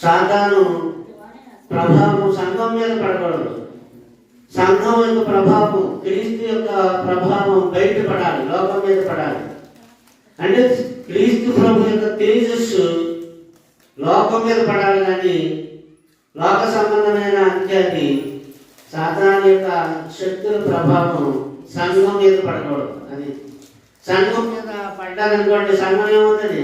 సాతాను ప్రభావం సంఘం మీద పడకూడదు. సంఘం యొక్క ప్రభావం, క్రీస్తు యొక్క ప్రభావం బయటపడాలి, లోకం మీద పడాలి. అంటే క్రీస్తు ప్రభు యొక్క తేజస్సు లోకం మీద పడాలి, కానీ లోక సంబంధమైన అంత్యాన్ని సాతాను యొక్క శక్తుల ప్రభావం సంఘం మీద పడకూడదు. అది సంఘం మీద పడ్డాలనుకోండి, సంఘం ఏమవుతుంది?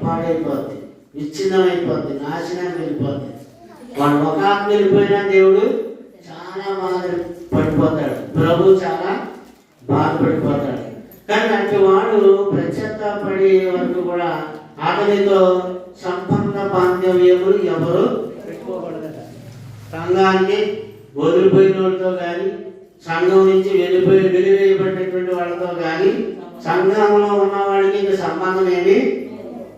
పాడైపోద్ది, విచ్ఛిన్నమైపోద్ది, నాశనానికి వెళ్ళిపోద్ది. వాడు ముఖాన్ని వెళ్ళిపోయినా దేవుడు చాలా పడిపోతాడు, ప్రభు చాలా బాధపడిపోతాడు. కానీ అటు వాడు ప్రత్యర్థపడే వరకు కూడా అతనితో సంపన్న బాంధవ్యములు ఎవరు పెట్టుకోకూడదట. సంఘాన్ని వదిలిపోయిన వాళ్ళతో కానీ, సంఘం నుంచి వెలివేయబడినటువంటి వాళ్ళతో కానీ, సంఘంలో ఉన్న వాడికి ఇంకా సంబంధం ఏమి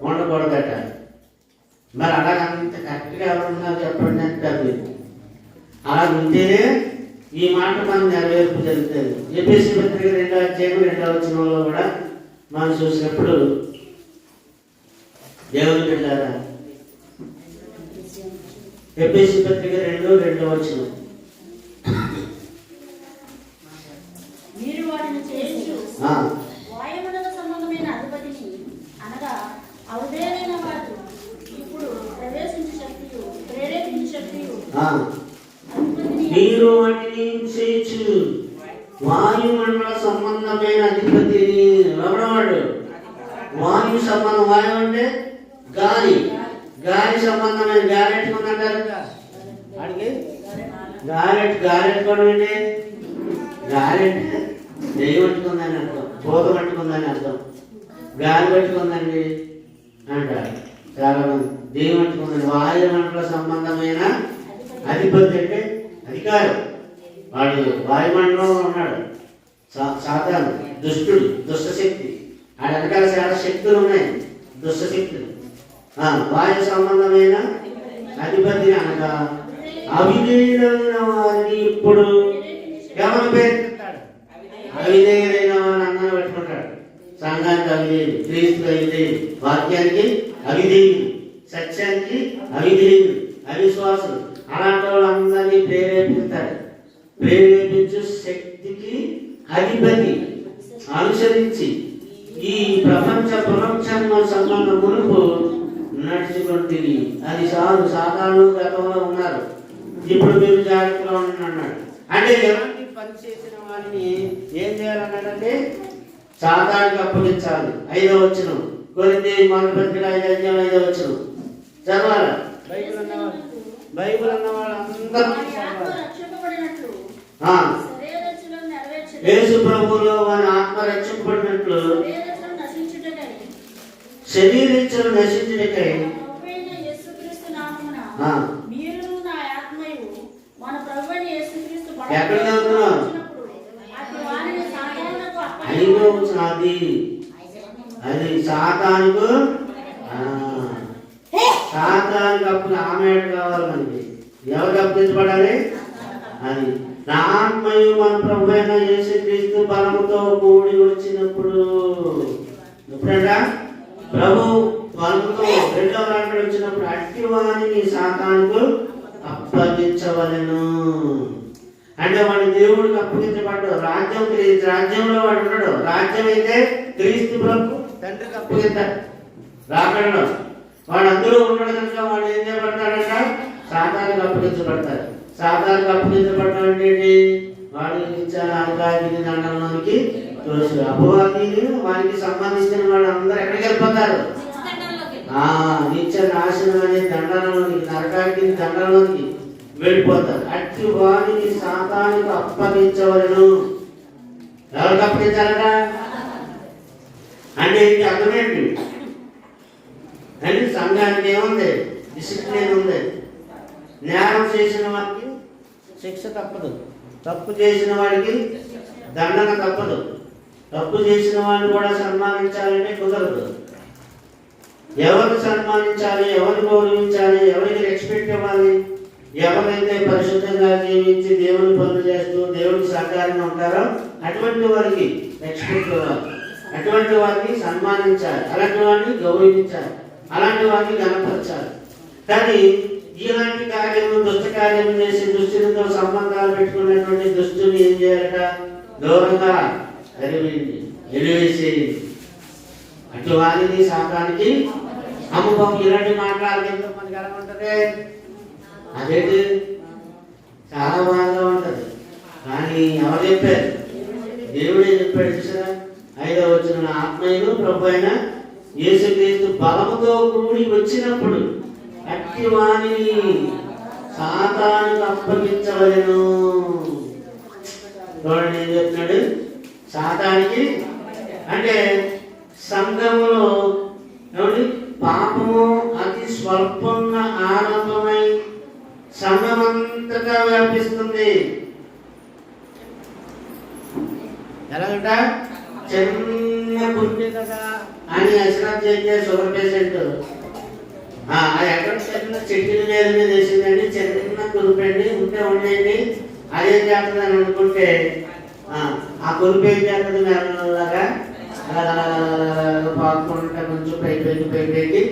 ఉండకూడదట. మరి అలాగంత కరెక్ట్గా ఎవరున్నారు చెప్పండి అంటారు. అలా ఉంటేనే ఈ మాట మనం నెరవేర్పు జరుగుతుంది. ఎఫెసీ పత్రిక 2వ అధ్యాయం 2వ వచనంలో కూడా మనం చూసినప్పుడు దేవుని బిడ్డలారా, ఎఫెసీ పత్రిక 2వ వచనం, మీరు వారిని చేయించు వాయుమండల సంబంధమైన అధిపతిని అనగా అవధేయులైన వారు ఇప్పుడు ప్రవేశించే శక్తియు ప్రేరేపించే శక్తియు మీరు వాటిని చేయించు వాయుమండల సంబంధమైన అధిపతిని. ఎవడవాడు? వాయు సంబంధం. వాయు అంటే గాలి, గాలి సంబంధమైన గారెట్టుకుందంటారు. వాడికి గారెట్టుకోవడం అంటే గారెట్ నెయ్యి పట్టుకుందని అర్థం, పోత పట్టుకుందని అర్థం. గాలి పట్టుకుందండి అంటారు చాలా మంది. దేని పట్టుకుందండి? వాయుమండల సంబంధమైన అధిపతి అంటే అధికారం. వాడు వాయుమండలంలో ఉన్నాడు. సాతాను దుష్టుడు, దుష్టశక్తి. ఆడ వెనకాల చాలా శక్తులు ఉన్నాయి, దుష్టశక్తులు. వాయు సంబంధమైన అధిపతి అనగా అవిధేయులైన వారిని ఇప్పుడు ఎవరు పేర్కొంటాడు? అవిధేయులైన వారిని అందరూ పెట్టుకుంటాడు. సంఘానికి అవిధేయులు, క్రీస్తుకు అవిధేయులు, వాక్యానికి అవిధేయులు, సత్యానికి అవిధేయులు, అవిశ్వాసులు. అలాంటి వాళ్ళందరినీ ప్రేరేపిస్తాడు. ప్రేరేపించు శక్తికి అధిపతి అనుసరించి ఈ ప్రపంచ పునర్జన్మ సంబంధం మునుపు నడుచుకుంటుంది. అది చాలు. సాధారణ గతంలో ఉన్నారు, ఇప్పుడు మీరు జాగ్రత్తగా ఉండండి అన్నాడు. అంటే ఎలాంటి పని చేసిన వారిని ఏం చేయాలన్నాడంటే సాతానికి అప్పగించాలి. 5వ వచనం కొరింథీ మొదటి పత్రిక 5వ వచనం చదవాలి. బైబిల్ అన్న వాళ్ళందరూ యేసు ప్రభువులో వారి ఆత్మ రక్షింపబడినట్లు శరీరించను నశించుటకై ఎక్కడ చదువుతున్నావు? 5వ వచనం. అది సాతానుకు అప్పుడు ఆమె కావాలి మనకి. ఎవరికి అప్పగించబడాలి? అది నా ఆత్మయు మన ప్రభు అయిన యేసుక్రీస్తు బలముతో కూడి వచ్చినప్పుడు. ఎప్పుడంట? ప్రభు బలముతో 2వ రాకడ వచ్చినప్పుడు అట్టి వారిని సాతానుకు అప్పగించవలెను. అంటే వాడు దేవుడికి అప్పగించబడ్డాడు. రాజ్యంలో వాడు ఉన్నాడు. రాజ్యం అయితే క్రీస్తు ప్రభు తండ్రికి అప్పగిస్తాడు. రాకడలో వాడు అందులో ఉన్నాడు కనుక వాడు ఏం చేయబడతాడంట? సాతానికి అప్పగించబడతాడు. సాతానికి అప్పగించబడతాడు అంటే వాడు అధికారి దండంలోనికి తోసి అపవాదిని వారికి సంబంధించిన వాళ్ళు అందరూ ఎక్కడికి వెళ్ళిపోతారు? నిత్య నాశనం అనే దండంలోనికి, నరకానికి దండంలోనికి వెళ్ళిపోతారు. అట్టి వారిని సాతానికి అప్పగించవలను. ఎవరికి అప్పగించాలట అంటే ఇది అర్థమేంటి అంటే సంఘానికి ఏముంది? డిసిప్లిన్ ఉంది. నేరం చేసిన వాడికి శిక్ష తప్పదు, తప్పు చేసిన వాడికి దండన తప్పదు. తప్పు చేసిన వాడిని కూడా సన్మానించాలంటే కుదరదు. ఎవరిని సన్మానించాలి, ఎవరిని గౌరవించాలి, ఎవరికి రెస్పెక్ట్ ఇవ్వాలి? ఎవరైతే పరిశుద్ధంగా జీవించి దేవుని పనులు చేస్తూ దేవుడికి సహకారంగా ఉంటారో అటువంటి వారికి రెస్పెక్ట్ ఇవ్వాలి, అటువంటి వారిని సన్మానించాలి, అలాంటి వారిని గౌరవించాలి, అలాంటి వారిని గణపరచాలి. కానీ ఇలాంటి కార్యము, దుష్ట కార్యము చేసి దుష్టులతో సంబంధాలు పెట్టుకున్నటువంటి దుష్టుని ఏం చేయాలట? దూరంగా వెలివేసి అటు వారిని సాతానికి అమ్ముకోం. ఇలాంటి మాట్లాడలేదు మనకి ఎలా ఉంటుంది? అదేంటి చాలా బాగా ఉంటుంది. కానీ ఎవరు చెప్పారు? దేవుడే చెప్పాడు. చూసారా? 5వ వచనం ఆత్మయు ప్రభు అయిన యేసుక్రీస్తు బలముతో కూడి వచ్చినప్పుడు అట్టి వారిని సాతానికి అప్పగించవలెను. చూడండి ఏం చెప్తున్నాడు? సాతానికి అంటే సంఘములో ఏమండి పాపము అతి స్వల్పంగా ఆరంభమై సంఘమంతగా వ్యాపిస్తుంది. ఎలాగంట? చిన్న గుండె కదా అని అశ్రద్ధ చేసే షుగర్ పేషెంట్ ఎక్కడ చిన్న చెట్ల మీద వేసిందండి, చిన్న కురిపండి ఉంటే ఉండేది. అదేం చేస్తుంది అని అనుకుంటే ఆ కురిపి ఏం చేస్తుంది? మెల్లగా అలా పాకుంటా కొంచెం పైకి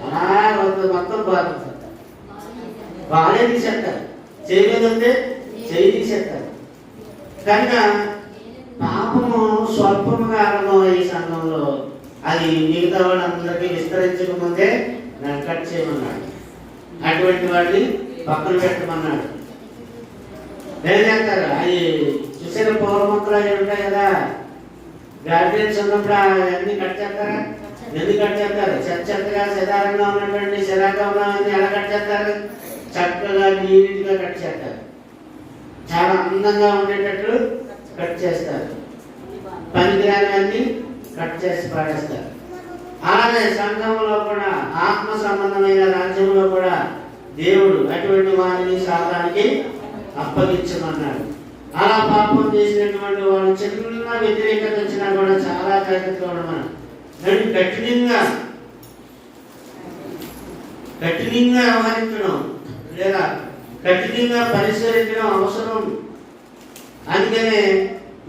అలా మొత్తం బాగుంటుంది. బాగానే తీసేస్తారు. చేయలేదంటే చేయి తీసేస్తారు. కనుక పాపము స్వల్పముగా ఆరంభమయ్యే సంఘంలో అది మిగతా వాళ్ళందరికీ విస్తరించక ముందే కట్ చేయమన్నాడు. అటువంటి వాడిని పక్కన పెట్టమన్నాడు. ఏం చేస్తారు? అది చూసిన పౌర మొక్కలు అవి ఉంటాయి కదా, గార్డెన్స్ ఉన్నప్పుడు అవన్నీ కట్ చేస్తారా? ఎందుకు కట్ చేస్తారు? చెత్తగా సిధారంగా ఉన్నటువంటి శిలాకంగా ఎలా కట్ చేస్తారు? చక్కగా నీట్గా కట్ చేస్తారు. చాలా అందంగా ఉండేటట్లు కట్ చేస్తారు. పనికిరాని కట్ చేసి పాడేస్తారు. అలాగే సంఘంలో కూడా ఆత్మ సంబంధమైన రాజ్యంలో కూడా దేవుడు అటువంటి వారిని సాతానికి అప్పగించమన్నాడు. అలా పాపం చేసినటువంటి వాళ్ళు చిన్న వ్యతిరేకత వచ్చినా కూడా చాలా జాగ్రత్తగా ఉండమని, కఠినంగా వ్యవహరించడం లేదా కఠినంగా పరిశీలించడం అవసరం. అందుకనే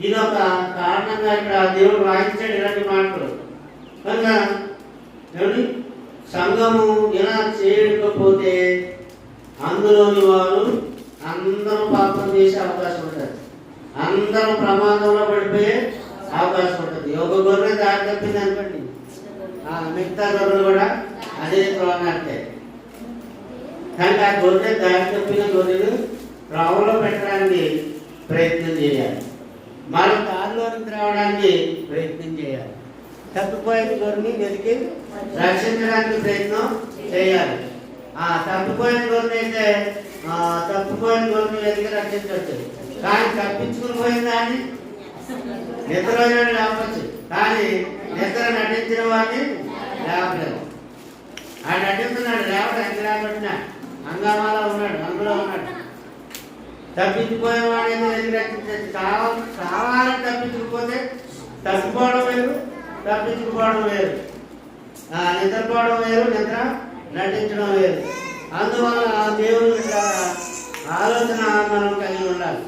ఇది ఒక కారణంగా ఇక్కడ దేవుడు రాయించాడు ఇలాంటి మాటలు. కనుక ఏమండి, సంఘము ఇలా చేయకపోతే అందులోని వారు అందరూ పాపం చేసే అవకాశం ఉంటుంది, అందరూ ప్రమాదంలో పడిపోయే అవకాశం ఉంటుంది. ఒక గొర్రె దారి తప్పింది అనుకోండి, మిగతా గొర్రెలు కూడా అదే త్రోవనాడతాయి. కానీ ఆ గొర్రె దారి తప్పిన గొర్రెలు త్రోవలో పెట్టడానికి ప్రయత్నం చేయాలి, మనం దారిలోకి రావడానికి ప్రయత్నం చేయాలి. తప్పిపోయిన గొర్రెని వెతికి రక్షించడానికి ప్రయత్నం చేయాలి. తప్పిపోయిన గొర్రెని అయితే తప్పిపోయిన గొర్రెని వెతికి రక్షించవచ్చు. కానీ తప్పించుకుని పోయిన దాన్ని నిద్ర లేపచ్చు, కానీ నిద్ర నటించిన వాడిని లేపలేదు. ఆ నటిస్తున్నాడు, లేవడానికి లేకపోయినా హంగామాలో ఉన్నాడు, అందులో ఉన్నాడు. తప్పించిపోయిన వాడిని వెతికి రక్షించచ్చు. కావాలని తప్పించకపోతే తప్పిపోవడం వేరు, తప్పించుకోవడం వేరు. నిద్రపోవడం వేరు, నిద్ర నటించడం వేరు. అందువల్ల దేవుని ఆలోచన మనం కలిగి ఉండాలి,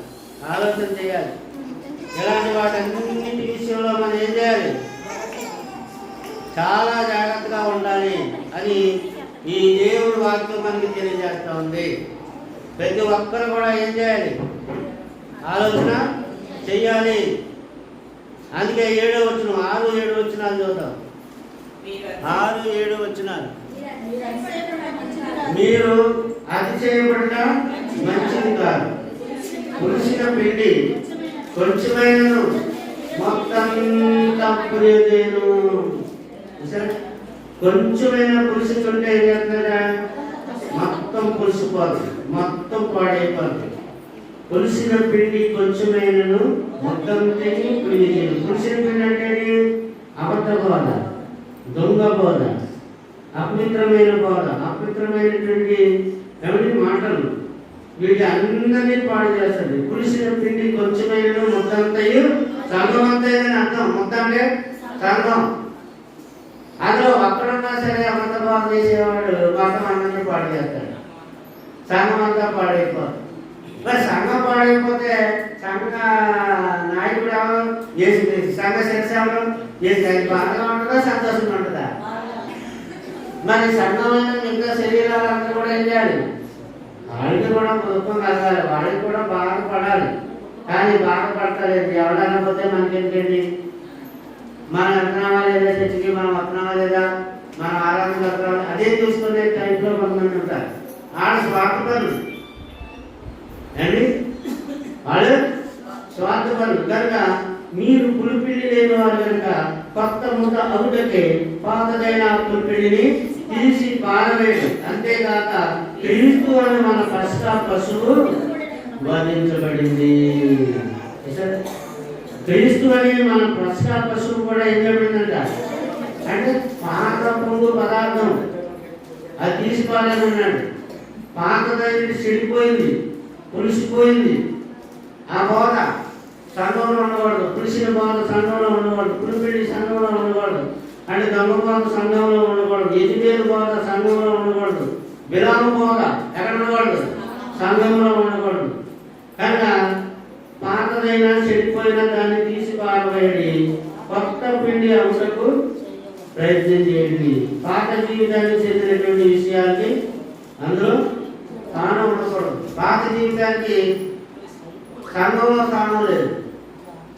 ఆలోచన చేయాలి. ఇలాంటి వాటన్నింటి విషయంలో మనం ఏం చేయాలి? చాలా జాగ్రత్తగా ఉండాలి అని ఈ దేవుడి వాక్యం మనకి తెలియజేస్తూ ఉంది. ప్రతి ఒక్కరు కూడా ఏం చేయాలి? ఆలోచన చెయ్యాలి. అందుకే 7వ వచనం, 6, 7 వచనాలు చూద్దాం. 6, 7 వచనాలు. మీరు అతిశయపడటం మంచిది కాదు. పులిసిన పిండి కొంచెమైనను మొత్తం తప్పులేదేను. కొంచెమైనా పులుసుకుంటే ఏం చేస్తుందా? మొత్తం పులిసిపోదు, మొత్తం పాడైపోతుంది. పులిసిన పిండి కొంచెమైనను మొత్తం తెగి పులిచేయను. పులిసిన పిండి అంటే అబద్ధ బోధ, దొంగ బోధ, అపవిత్రమైన బోధ, అపవిత్రమైనటువంటి ఎవరి మాటలు, వీటి అందరినీ పాడు చేస్తుంది. పులిసిన పిండి కొంచెమైనను మొత్తం తయ్యు సంఘం అంతేదని అర్థం. మొత్తం అంటే సంఘం. అందులో ఒక్కడున్నా సరే అబద్ధ బోధ చేసేవాడు మొత్తం అందరినీ పాడు చేస్తాడు, సంఘం అంతా పాడైపోతుంది. మరి సంఘం పాడైపోతే సంఘ నాయకుడు ఎవరు? యేసుక్రీస్తు. సంఘ శిరస్సు ఎవరు? యేసు. బాధగా ఉంటుందా, సంతోషంగా ఉంటుందా? మరి సంఘమైన మిగతా శరీరాలంతా కూడా ఏం చేయాలి? వాళ్ళకి కూడా దుఃఖం కలగాలి, వాళ్ళకి కూడా బాధపడాలి. కానీ బాధపడతలేదు. ఎవరైనా పోతే మనకేంటండి? మనం వస్తున్నామా లేదా చర్చికి, మనం వస్తున్నామా లేదా, మనం ఆరాధన వస్తున్నామా, అదే చూసుకునే టైంలో కొంతమంది ఉంటారు. వాళ్ళ స్వార్థపరులు అండి, వాళ్ళు స్వార్థపరులు. కనుక మీరు పులిపిండి లేని వారు కనుక కొత్త ముద్ద అవుటకే పాతదైన పులిపిండిని తీసి పారవేయడం. అంతేకాక క్రీస్తు అని మన పస్కా పశువు వధించబడింది. క్రీస్తు అని మన పస్కా పశువు కూడా ఏం చేయబడిందంట అంటే పాత పొంగు పదార్థం అది తీసి పారేమన్నాడు. పాతదైనది చెడిపోయింది, పులిసిపోయింది. ఆ బోధ సంఘంలో ఉండకూడదు, పులిసిన బోధ సంఘంలో ఉండకూడదు, పులిపిండి సంఘంలో ఉండకూడదు, అంటే దొంగ బోధ సంఘంలో ఉండకూడదు, యజమాని బోధ సంఘంలో ఉండకూడదు, విరామ బోధ ఎక్కడ ఉండకూడదు? సంఘంలో ఉండకూడదు. కనుక పాతదైనా చెడిపోయిన దాన్ని తీసి పారవేయండి, కొత్త పిండి అంశకు ప్రయత్నం చేయండి. పాత జీవితానికి చెందినటువంటి విషయాలకి అందులో స్థానం ఉండకూడదు. పాత జీవితానికి సంఘంలో స్థానం లేదు.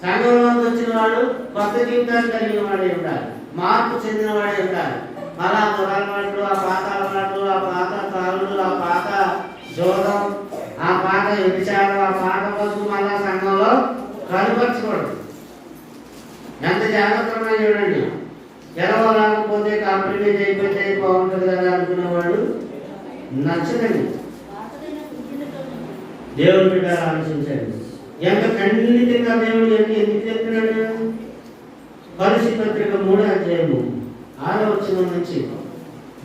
సంఘంలోకి వచ్చిన వాడు కొత్త జీవితాన్ని కలిగిన వాడే ఉండాలి, మార్పు చెందిన వాడే ఉండాలి. మళ్ళా దురలవాట్లు, ఆ పాత అలవాట్లు, ఆ పాత తాళులు, ఆ పాత జోదం, ఆ పాత వ్యభిచారం, ఆ పాత పసుపు మళ్ళా సంఘంలో కనుపరచకూడదు. ఎంత జాగ్రత్తగా చూడండి. ఎలవ రాకపోతే కాంప్రమైజ్ అయిపోతే బాగుంటుంది కదా అనుకునేవాడు నచ్చదండి. దేవుడు బిడ్డ ఆలోచించండి. ఎంత ఖండితంగా దేవుడు ఎందుకు చెప్తున్నాడు? పరిశుద్ధ పత్రిక 3వ అధ్యాయము 6వ వచనం నుంచి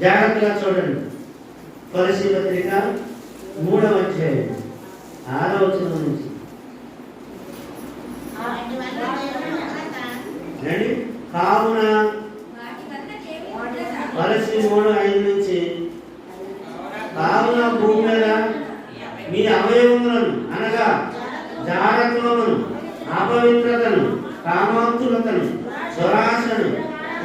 జాగ్రత్తగా చూడండి. కొలస్సీ పత్రిక 3వ అధ్యాయం 6వ వచనం నుంచి కావున కొలస్సీ 3:5 నుంచి కావున భూమి మీద మీ అవయవములను అనగా జారత్వమును, అపవిత్రతను, కామోత్తులతను, దురాశను,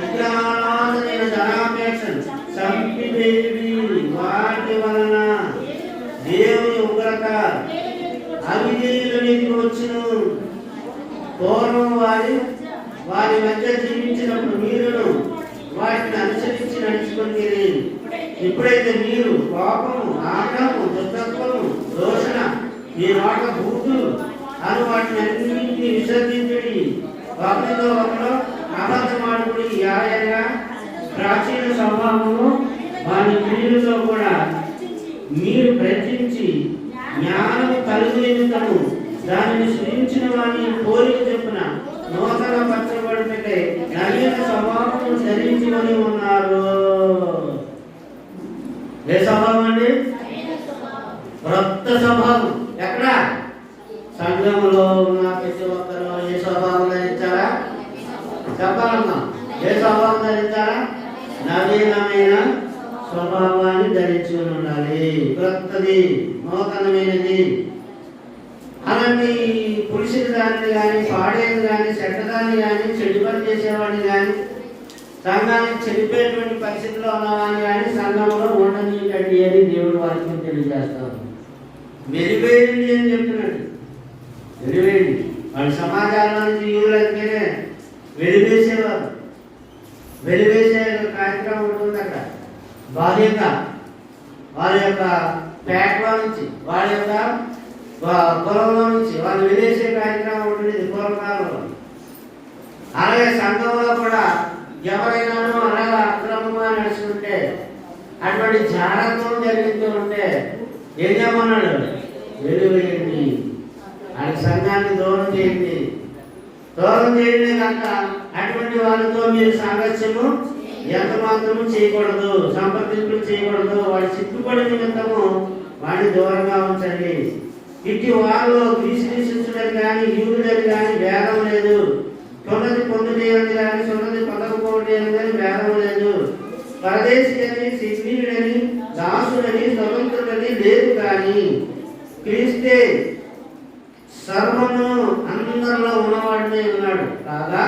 విగ్రహారాధనైన ధనాపేక్షను చంపివేయుడి. వాటి వలన దేవుని ఉగ్రత అవిధేయుల మీదకి వచ్చును. పూర్వం వారి మధ్య జీవించినప్పుడు మీరును వాటిని అనుసరించి నడుచుకుంటేనే. ఇప్పుడైతే మీరు కోపము, ఆగ్రహము, దుష్టత్వము, దోషణ, మీ నోట బూతులు అని వాటిని అన్నింటినీ విసర్జించడి. ఒకరితో ఒకరు అబద్ధమాడుకుని యాయగా ప్రాచీన స్వభావము వారి క్రియలతో కూడా మీరు ప్రయత్నించి జ్ఞానము కలుగు నిమిత్తము దానిని సృజించిన వారిని పోలిక చెప్పున నూతన పరచబడినట్టే నవీన స్వభావము ధరించుకొని ఉన్నారు. ఏ స్వభావం అండి? క్రొత్త స్వభావం. ఎక్కడ? సంఘములో ఉన్న ప్రతి ఒక్కరు ఏ స్వభావం ధరించారా? చెప్పాలన్నా, ఏ స్వభావం ధరించారా? నవీనమైన స్వభావాన్ని ధరించుకుని ఉండాలి. క్రొత్తది, నూతనమైనది. అలాంటి పురుషులు దాన్ని కానీ, పాడేది కానీ, చెడ్డదాన్ని కానీ, చెడు పని చేసేవాడిని కానీ, సంఘానికి చెడిపోయేటువంటి పరిస్థితిలో ఉన్నవాడిని కానీ సంఘంలో ఉండనీయండి అని దేవుడు వారికి తెలియజేస్తారు. వెలివేయండి అని చెప్తున్నాడు. వెలివేయండి. వాళ్ళ సమాజాల్లో నుంచి యూదులైతేనే వెలివేసేవారు. వెలివేసే కార్యక్రమం ఉంటుంది అక్కడ. బాధ్యత వారి యొక్క పేటలో నుంచి, వారి యొక్క పొలంలో నుంచి వాళ్ళు వెలివేసే కార్యక్రమం ఉంటుంది పూర్వకాలంలో. అలాగే సంఘంలో కూడా ఎవరైనా అలాగా అక్రమంగా నడుచుకుంటే, అటువంటి జాగ్రత్తలు జరుగుతూ ఉంటే ఏం చేయమన్నాడు? వెలివేయండి. ఆయన సంఘాన్ని దూరం చేయండి. దూరం చేయండి కనుక అటువంటి వాళ్ళతో మీరు సాంగత్యము ఎంత మాత్రము చేయకూడదు, సంప్రదింపులు చేయకూడదు. వాడి చిక్కుపడి నిమిత్తము వాడిని దూరంగా ఉంచండి. ఇటు వాళ్ళు విశ్లేషించడం కానీ, యూదులని కానీ భేదం లేదు. సున్నతి పొందుటేది కానీ, సున్నతి పొందకపోవటేది కానీ భేదం లేదు. పరదేశి అని, సిగ్నీయుడని, దాసుడని, స్వతంత్రుడని లేదు. కానీ క్రీస్తే సర్వము అందరిలో ఉన్నవాడినే ఉన్నాడు. కాగా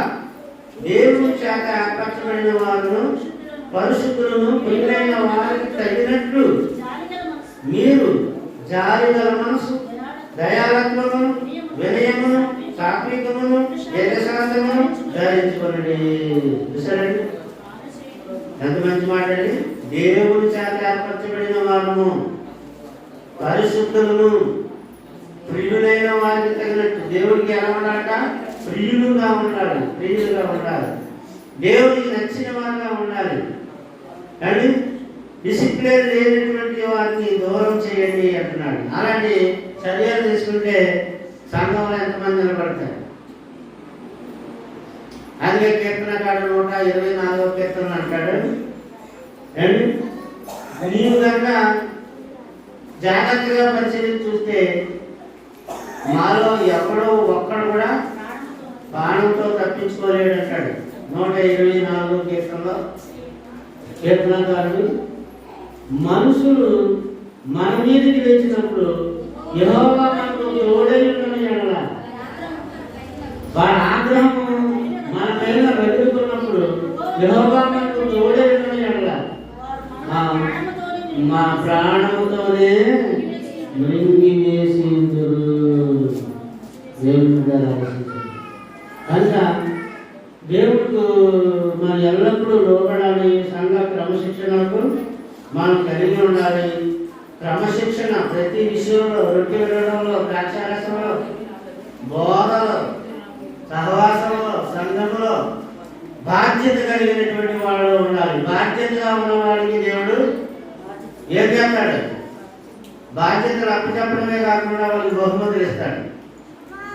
దేవుని చేత ఏర్పరచబడిన వారును పరిశుద్ధులను ప్రియులైన వారికి తగినట్లు మీరు జాలిగల మనసు, దయాలత్వము, వినయమును, సాత్వికమును, ఏకశాంతమును ధరించుకొనండి. చూసారండి ఎంత మంచి మాట అండి. దేవుని చేత ఏర్పరచబడిన వారును పరిశుద్ధులను ప్రియులైన వారికి తగినట్టు. దేవుడికి ఎలా ఉండాలట? ప్రియులుగా ఉండాలి. ప్రియులుగా ఉండాలి. దేవుడికి నచ్చిన వారుగా ఉండాలి. కానీ డిసిప్లిన్ లేనటువంటి వారిని దూరం చేయండి అంటున్నాడు. అలాంటి చర్యలు తీసుకుంటే సంఘంలో ఎంతమంది నిలబడతారు? అందుకే కీర్తనకాడు 124వ కీర్తన అంటాడు, నీవు కనుక జాగ్రత్తగా పరిశీలించి చూస్తే మాలో ఎవడో ఒక్కడు కూడా బాణంతో తప్పించుకోలేడు అంటాడు. 124వ కీర్తనలో కీర్తనకారుడు మనుషులు మన మీదకి లేచినప్పుడు యెహోవా మనకు తోడై ఉండని ఎడల, వారి ఆగ్రహము మన మీద వెతుకున్నప్పుడు యెహోవా మనకు తోడై ఉండని ఎడల మా ప్రాణముతోనే మృంగి వేసిందురు. కనుక దేవుడు మన ఎల్లప్పుడూ లోపడాలి. సంఘ క్రమశిక్షణకు మనం కలిగి ఉండాలి. క్రమశిక్షణ ప్రతి విషయంలో, రొట్టె వినడంలో, ద్రాక్షారసంలో, బోధలో, సహవాసంలో, సంఘంలో బాధ్యత కలిగినటువంటి వాళ్ళు ఉండాలి. బాధ్యతగా ఉన్న వాడికి దేవుడు ఏం చేస్తాడు? బాధ్యతలు అప్పచెప్పడమే కాకుండా వాళ్ళకి బహుమతులు ఇస్తాడు.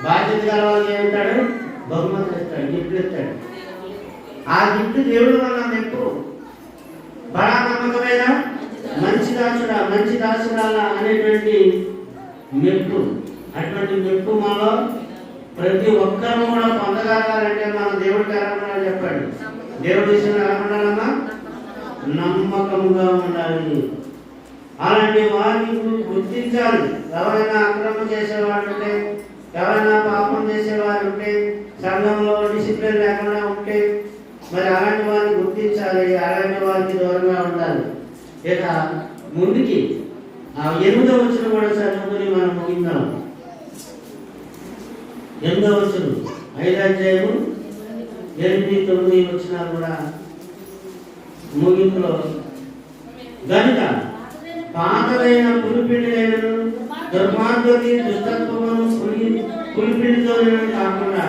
బాధ్యత గల వాళ్ళకి ఏమిస్తాడు? బహుమతులు ఇస్తాడు, గిఫ్ట్లు ఇస్తాడు. ఆ గిఫ్ట్ దేవుడు వల్ల మెప్పు. బడా నమ్మకమైన మంచి దాచుడా, మంచి దాసురాల అనేటువంటి మెప్పు, అటువంటి మెప్పు మాలో ప్రతి ఒక్కరూ కూడా పొందగలగాలంటే మనం దేవుడికి ఎలా ఉండాలి చెప్పండి. దేవుడి విషయంలో ఎలా ఉండాలమ్మా? నమ్మకంగా ఉండాలి. అలాంటి వారిని గుర్తించాలి. ఎవరైనా అక్రమం చేసేవాళ్ళు ఉంటే, ఎవరైనా పాపం చేసేవారు ఉంటే, సంఘంలో డిసిప్లిన్ లేకుండా ఉంటే మరి అలాంటి వారిని గుర్తించాలి. అలాంటి వారికి దూరంగా ఉండాలి. ఇక ముందుకి 8వ వచనం కూడా చదువుకుని మనం ముగిందాం. 8వ వచనం 5వ అధ్యాయము 8, 9 వచనాలు కూడా ముగింపులో, గనుక పాతలైన పులిపిండిలైనను దుర్మార్గుని దుష్టత్వమును పులిపిండితో కాకుండా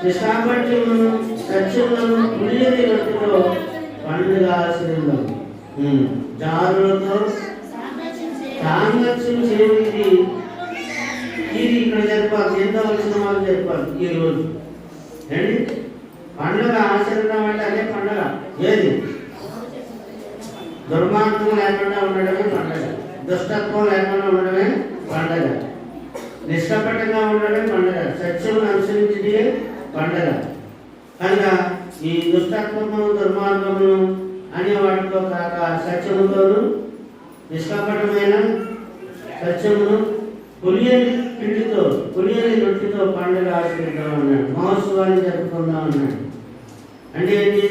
నిష్కాపట్యమును సత్యములను పులియని రొట్టెతో పండుగ ఆశ్రయిందాం. జారులతో సాంగత్యం చేయడానికి ఇది ఇక్కడ చెప్పాలి. ఎంత వచ్చిన వాళ్ళు చెప్పాలి. ఈ రోజు ఏంటి పండుగ ఆచరించడం అంటే అదే పండుగ. ఏది దుర్మార్గం లేకుండా ఉండడమే పండుగ, దుష్టత్వం లేకుండా ఉండడమే పండుగ, నిష్కపటంగా ఉండడమే పండుగ, సత్యం అనుసరించే పండుగ. కనుక ఈ దుష్టత్వము దుర్మార్గమును అనే వాటితో కాక సత్యముతోను నిష్కపటమైన సత్యమును పులియని పిండితో పులియని రొట్టెతో పండుగ ఆచరిద్దాం అన్నాడు. మహోత్సవాన్ని జరుపుకుందాం అన్నాడు. అంటే ఏంటి?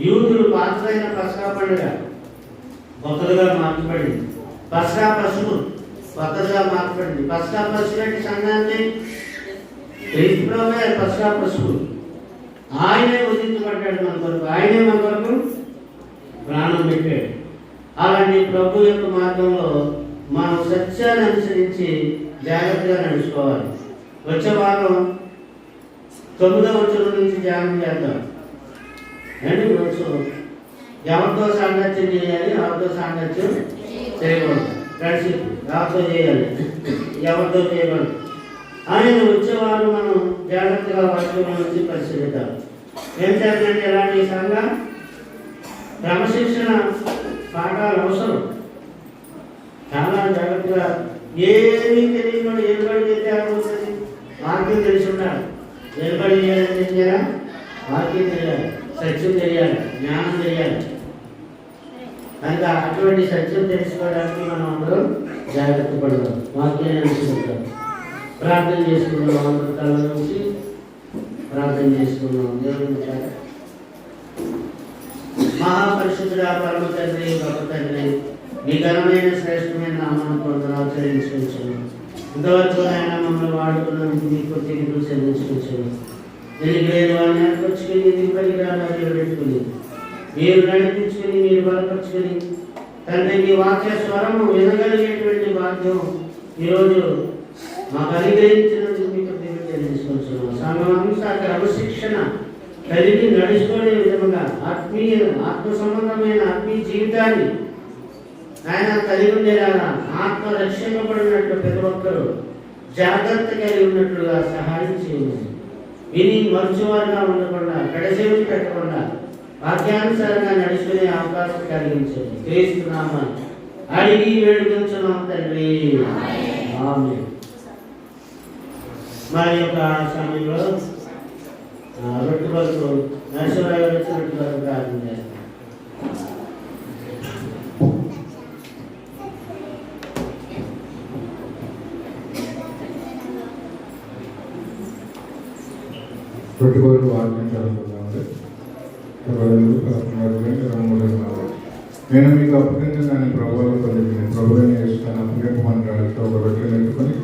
యూదులు పాతదైన పస్కా పండుగ కొత్తగా మార్చబడింది. పస్కా పశువు కొత్తగా మార్చబడింది. పస్కా పశువు అంటే సంఘాన్ని క్రీస్తులోనే పస్కా పశువు. ఆయనే ఉదించబడ్డాడు మన కొరకు. ఆయనే మన కొరకు ప్రాణం పెట్టాడు. అలాంటి ప్రభు యొక్క మార్గంలో మనం సత్యాన్ని అనుసరించి జాగ్రత్తగా నడుచుకోవాలి. వచ్చే వారం 9వ వచనం నుంచి ధ్యానం చేద్దాం. అండి రోజు ఎవరితో సాంగత్యం చేయాలి, ఎవరితో సాంగత్యం చేయకూడదు, ఫ్రెండ్షిప్ ఎవరితో చేయాలి, ఎవరితో చేయకూడదు అనేది వచ్చేవారు మనం జాగ్రత్తగా వాక్యం నుంచి పరిశీలిద్దాం. ఏం చేయాలంటే ఎలాంటి సంఘ క్రమశిక్షణ పాఠాలు అవసరం. చాలా జాగ్రత్తగా ఏమీ తెలియకుండా ఏర్పడి చేస్తే అవుతుంది. వాక్యం తెలిసి ఉండాలి. ఏర్పడి చేయాలంటే ఏం చేయాలి? వాక్యం తెలియాలి, సత్యం తెలియాలి, జ్ఞానం తెలియాలి. కనుక అటువంటి సత్యం తెలుసుకోవడానికి మనం అందరం జాగ్రత్త పడదాం. వాక్యాన్ని అనుసరిద్దాం. ప్రార్థన చేసుకుందాం. అందరూ కళ్ళ నుంచి ప్రార్థన చేసుకుందాం. దేవుని మహాపరిశుద్ధుడా పరమ తండ్రి, గొప్ప తండ్రి, మీ ఘనమైన శ్రేష్టమైన నామాన్ని పొందడం చెల్లించుకొచ్చాను. ఇంతవరకు ఆయన మమ్మల్ని వాడుకున్నందుకు మీకు తిరిగి చెల్లించుకొచ్చాను. నేను వేరే వాళ్ళని ఏర్పరచుకుని ఇది పరిగ్రహాలు పెట్టుకుని మీరు నడిపించుకుని మీరు బలపరుచుకుని తండ్రి మీ వాక్య స్వరము వినగలిగేటువంటి భాగ్యం ఈరోజు మాకు అనుగ్రహించినందుకు మీకు తిరిగి చెల్లించుకొచ్చాను. సంఘమంతా క్రమశిక్షణ కలిగి నడుచుకునే విధంగా ఆత్మ సంబంధమైన ఆత్మీయ జీవితాన్ని ఆయన కలిగి ఉండేలాగా ఆత్మ రక్షింపబడినట్లు ప్రతి ఒక్కరూ జాగ్రత్త కలిగి ఉన్నట్లుగా సహాయం చేయండి. విని మరుచువారుగా ఉండకుండా కడసేవి పెట్టకుండా వాక్యానుసారంగా నడుచుకునే అవకాశం కలిగించండి. క్రీస్తు నామాన్ని అడిగి వేడుకొంచున్నాం తండ్రి. ఆమేన్. మరి యొక్క సమయంలో రొట్టె వరకు నరసింహరావు గారు వచ్చి రొట్టె వరకు ప్రార్థన చేస్తాం. రొట్టె వరకు వాక్యం చదువుకుందామండి. 23 నేను మీకు అప్పగించిన దాన్ని ప్రభువులో పొందింది. ప్రభువుని చేస్తున్న అప్పగింపమని ఒక రొట్టె నెట్టుకొని